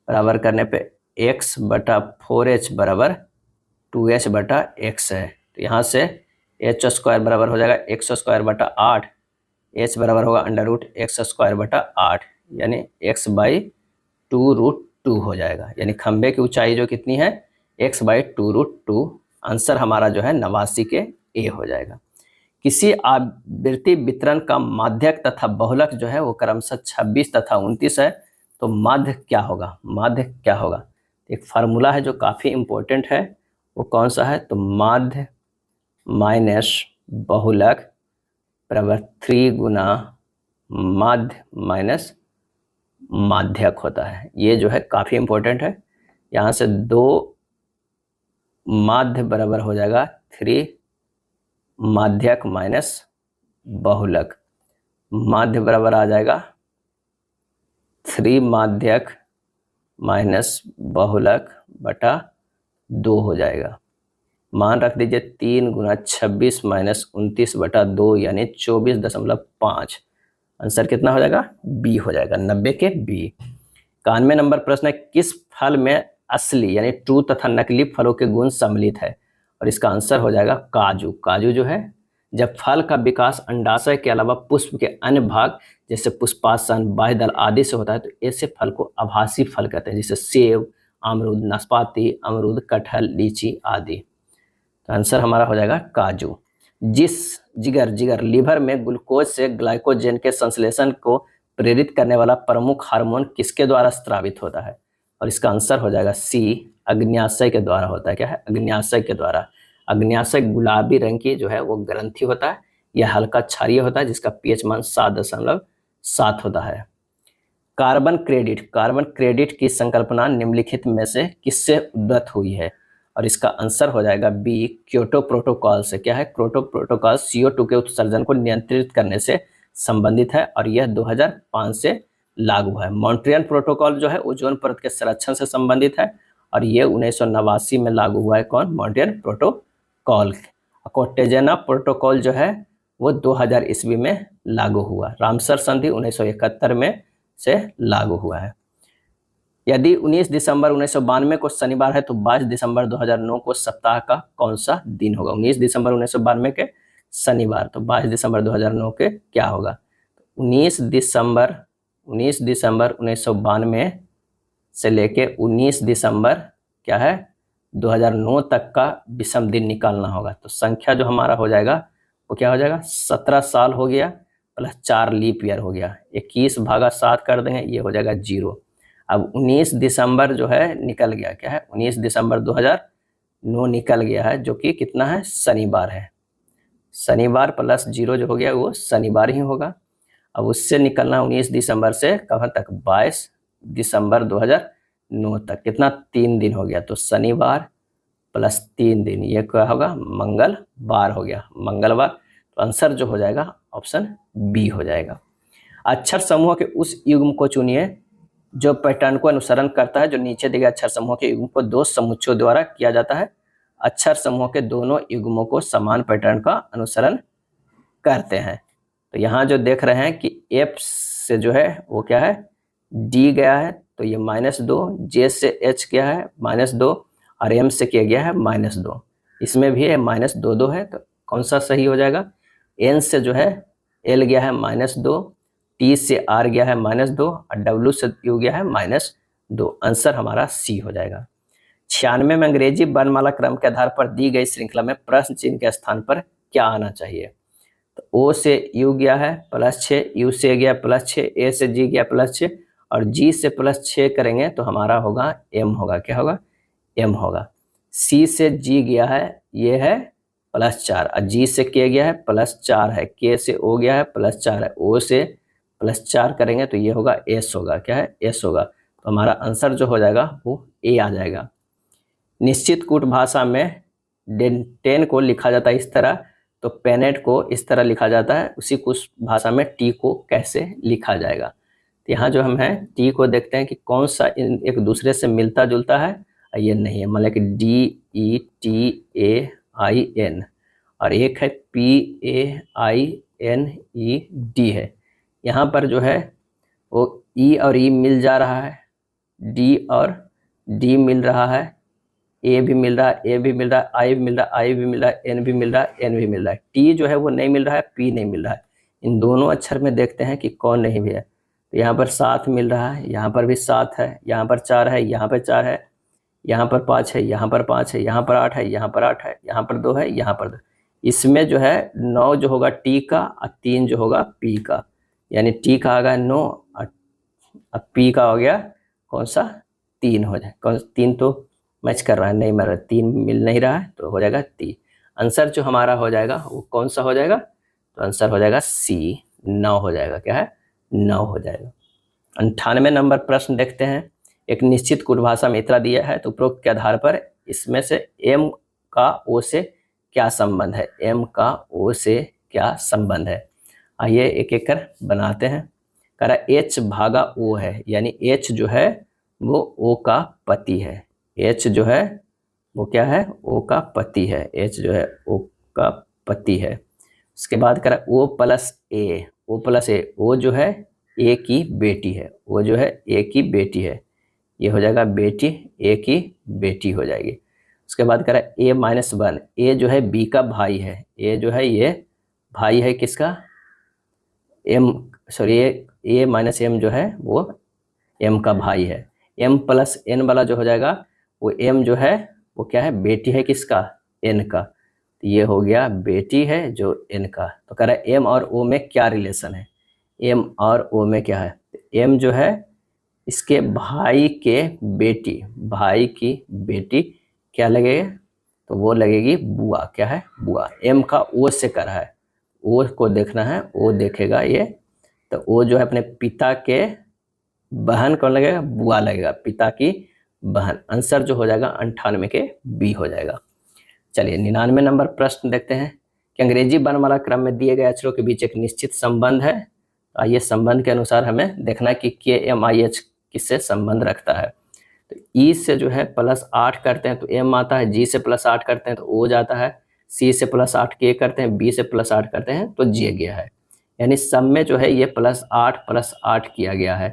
बराबर करने पे x बटा 4h बराबर 2h बटा x है। तो यहाँ से h स्क्वायर बराबर हो जाएगा x² बटा 8, h बराबर होगा √x² बटा 8 यानी x/2√2 हो जाएगा। यानी खंबे की ऊंचाई जो कितनी है, x/2√2। आंसर हमारा जो है 89 के ए हो जाएगा। किसी आवृत्ति वितरण का माध्यक तथा बहुलक जो है वो क्रमशः 26 तथा 29 है, तो माध्य क्या होगा, माध्य क्या होगा। एक फार्मूला है जो काफ़ी इम्पोर्टेंट है, वो कौन सा है, तो माध्य माइनस बहुलक बराबर 3 गुना माध्य माइनस माध्यक होता है। ये जो है काफ़ी इम्पोर्टेंट है। यहाँ से 2 माध्य बराबर हो जाएगा 3 माध्यक माइनस बहुलक। माध्य बराबर आ जाएगा 3 माध्यक माइनस बहुलक बटा 2 हो जाएगा। मान रख दीजिए 3 गुना 26 माइनस 29 बटा 2 यानी 24.5। आंसर कितना हो जाएगा, बी हो जाएगा, 90 के बी। 91 नंबर प्रश्न है, किस फल में असली यानी ट्रू तथा नकली फलों के गुण सम्मिलित है, और इसका आंसर हो जाएगा काजू। काजू जो है, जब फल का विकास अंडाशय के अलावा पुष्प के अन्य भाग जैसे पुष्पासन, बाह्यदल आदि से होता है तो ऐसे फल को आभासी फल कहते हैं, जैसे सेब, अमरूद, नाशपाती, अमरूद, कटहल, लीची आदि। तो आंसर हमारा हो जाएगा काजू। जिगर लीवर में ग्लूकोज से ग्लाइकोजन के संश्लेषण को प्रेरित करने वाला प्रमुख हार्मोन किसके द्वारा स्रावित होता है, और इसका आंसर हो जाएगा सी, अग्न्याशय के द्वारा होता है। क्या है, अग्न्याशय के द्वारा। अग्न्याशय गुलाबी रंग की जो है वो ग्रंथि होता है, यह हल्का क्षारीय होता है जिसका पीएच मान 7.7 होता है। कार्बन क्रेडिट की संकल्पना निम्नलिखित में से किससे उद्भूत हुई है, और इसका आंसर हो जाएगा बी, क्योटो प्रोटोकॉल से। क्या है, क्योटो प्रोटोकॉल CO2 के उत्सर्जन को नियंत्रित करने से संबंधित है और यह 2005 से लागू है। मॉन्ट्रियल प्रोटोकॉल जो है ओजोन परत के संरक्षण से संबंधित है और ये 1989 में लागू हुआ है। कौन, मॉन्ट्रियल प्रोटोकॉल। कोटेजना प्रोटोकॉल जो है वो 2000 ईस्वी में लागू हुआ। रामसर संधि 1971 में से लागू हुआ है। यदि 19 दिसंबर 1992 को शनिवार है तो 22 दिसंबर 2009 को सप्ताह का कौन सा दिन होगा। 19 दिसंबर 1992 के शनिवार, तो 22 दिसंबर 2009 के क्या होगा, 19 दिसंबर 1992 से लेके 19 दिसंबर क्या है 2009 तक का विषम दिन निकालना होगा। तो संख्या जो हमारा हो जाएगा वो क्या हो जाएगा, 17 साल हो गया प्लस 4 लीप ईयर हो गया, 21/7 कर देंगे, ये हो जाएगा 0। अब 19 दिसंबर जो है निकल गया, क्या है 19 दिसंबर 2009 निकल गया है, जो कि कितना है, शनिवार है। शनिवार प्लस 0 जो हो गया वो शनिवार ही होगा। अब उससे निकलना 19 दिसंबर से कहाँ तक, 22 दिसंबर 2009 तक, कितना 3 दिन हो गया। तो शनिवार प्लस 3 दिन, ये क्या होगा, मंगलवार हो गया, मंगलवार। तो आंसर जो हो जाएगा ऑप्शन बी हो जाएगा। अक्षर समूह के उस युग्म को चुनिए जो पैटर्न को अनुसरण करता है। जो नीचे दिए गए अक्षर समूह के युग्म को 2 समुच्चयों द्वारा किया जाता है। अक्षर समूह के दोनों युग्मों को समान पैटर्न का अनुसरण करते हैं। तो यहाँ जो देख रहे हैं कि F से जो है वो क्या है, D गया है, तो ये -2, जे से एच क्या है -2 और एम से किया गया है -2, इसमें भी है -2 है, तो कौन सा सही हो जाएगा? एन से जो है एल गया है -2, टी से आर गया है -2 और डब्ल्यू से यू गया है -2। आंसर हमारा सी हो जाएगा। 96 में अंग्रेजी वर्णमाला क्रम के आधार पर दी गई श्रृंखला में प्रश्न चिन्ह के स्थान पर क्या आना चाहिए? तो ओ से यू गया है +6, यू से गया +6, ए से जी गया +6 और जी से +6 करेंगे तो हमारा होगा एम होगा। क्या होगा? एम होगा। सी से जी गया है, ये है +4 और जी से के गया है +4 है, के से ओ गया है +4 है, ओ से +4 करेंगे तो ये होगा एस होगा। क्या है? एस होगा। तो हमारा आंसर जो हो जाएगा वो ए आ जाएगा। निश्चित कूट भाषा में 10 को लिखा जाता है इस तरह, तो पेनेट को इस तरह लिखा जाता है। उसी कुछ भाषा में टी को कैसे लिखा जाएगा? तो यहाँ जो हम हैं टी को देखते हैं कि कौन सा एक दूसरे से मिलता जुलता है। ये नहीं है, मतलब कि DETAIN और एक है PAINED है। यहाँ पर जो है वो ई और ई मिल जा रहा है, डी और डी मिल रहा है, ए भी मिल रहा है, ए भी मिल रहा है, आई भी मिल रहा है, आई भी मिल रहा है, एन भी मिल रहा है, एन भी मिल रहा है। टी जो है वो नहीं मिल रहा है, पी नहीं मिल रहा है। इन दोनों अक्षर में देखते हैं कि कौन नहीं भी है। तो यहाँ पर 7 मिल रहा है, यहाँ पर भी 7 है, यहाँ पर 4 है, यहाँ पर 4 है, यहाँ पर 5 है, यहाँ पर 5 है, यहाँ पर 8 है, यहाँ पर 8 है, यहाँ पर 2 है, यहाँ पर 2। इसमें जो है 9 जो होगा टी का और 3 जो होगा पी का, यानी टी का आ गया 9 और पी का हो गया कौन सा? 3 हो जाए। कौन 3 तो मैच कर रहा है, नहीं मिल रहा, 3 मिल नहीं रहा है तो हो जाएगा 3। आंसर जो हमारा हो जाएगा वो कौन सा हो जाएगा? तो आंसर हो जाएगा सी, 9 हो जाएगा। क्या है? 9 हो जाएगा। 98 नंबर प्रश्न देखते हैं। एक निश्चित कूट भाषा में इतना दिया है तो उपरोक्त के आधार पर इसमें से एम का ओ से क्या संबंध है? एम का ओ से क्या संबंध है? आइए एक एक कर बनाते हैं। कह रहा एच भागा ओ है, यानी एच जो है वो ओ का पति है। एच जो है वो क्या है? ओ का पति है। एच जो है ओ का पति है। उसके बाद कह रहा ओ प्लस ए, ओ प्लस ए, ओ जो है ए की बेटी है, वो जो है ए की बेटी है, ये हो जाएगा बेटी, ए की बेटी हो जाएगी। उसके बाद कह रहा है A-1, ए जो है बी का भाई है, ए जो है ये भाई है किसका? एम, सॉरी A-M जो है वो एम का भाई है। M+N वाला जो हो जाएगा वो एम जो है वो क्या है? बेटी है किसका? एन का। तो ये हो गया बेटी है जो एन का। तो कह रहा है एम और ओ में क्या रिलेशन है? एम और ओ में क्या है? एम जो है इसके भाई के बेटी, भाई की बेटी क्या लगेगा? तो वो लगेगी बुआ। क्या है? बुआ। एम का ओ से कर रहा है, ओ को देखना है, ओ देखेगा ये, तो ओ जो है अपने पिता के बहन कौन लगेगा? बुआ लगेगा, पिता की बहन। आंसर जो हो जाएगा 98 के बी हो जाएगा। चलिए 99 नंबर प्रश्न देखते हैं कि अंग्रेजी वर्णमाला क्रम में दिए गए अक्षरों के बीच एक निश्चित संबंध है। आइए संबंध के अनुसार हमें देखना है कि KMIH किससे संबंध रखता है। तो ई से जो है +8 करते हैं तो एम आता है, जी से +8 करते हैं तो ओ जाता है, सी से +8 के करते हैं, बी से +8 करते हैं तो जे गया है। यानी सब में जो है ये +8 किया गया है।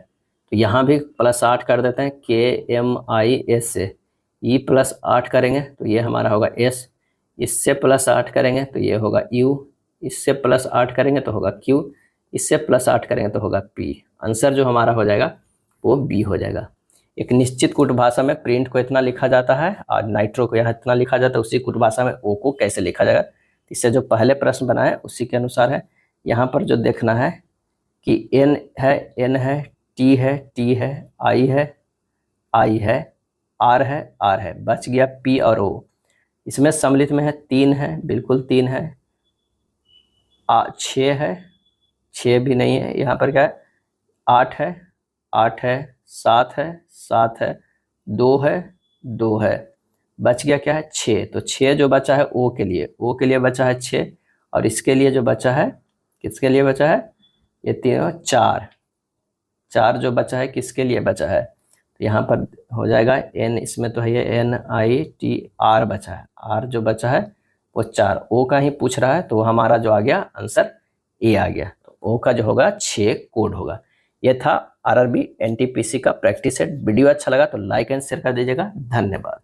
तो यहाँ भी +8 कर देते हैं, KMIS से ई +8 करेंगे तो ये हमारा होगा एस, इससे +8 करेंगे तो ये होगा यू, इससे +8 करेंगे तो होगा क्यू, इससे +8 करेंगे तो होगा पी। आंसर जो हमारा हो जाएगा वो बी हो जाएगा। एक निश्चित कूट भाषा में प्रिंट को इतना लिखा जाता है और नाइट्रो को यहाँ इतना लिखा जाता है, उसी कूट भाषा में ओ को कैसे लिखा जाएगा? इससे जो पहले प्रश्न बना है उसी के अनुसार है। यहाँ पर जो देखना है कि एन है, टी है, आई है, आर है, बच गया पी और ओ। इसमें सम्मिलित में है 3 है, बिल्कुल 3 है, 6 है, 6 भी नहीं है, यहाँ पर क्या है? 8 है, 7 है, 2 है, बच गया क्या है? 6। तो 6 जो बचा है ओ के लिए बचा है 6 और इसके लिए जो बचा है, किसके लिए बचा है? ये तीनों 4 जो बचा है किसके लिए बचा है? तो यहाँ पर हो जाएगा एन, इसमें तो है ये NITR बचा है, आर जो बचा है वो 4, ओ का ही पूछ रहा है तो हमारा जो आ गया आंसर ए आ गया। तो ओ का जो होगा 6 कोड होगा। ये था आरआरबी एनटीपीसी का प्रैक्टिस सेट। वीडियो अच्छा लगा तो लाइक एंड शेयर कर दीजिएगा। धन्यवाद।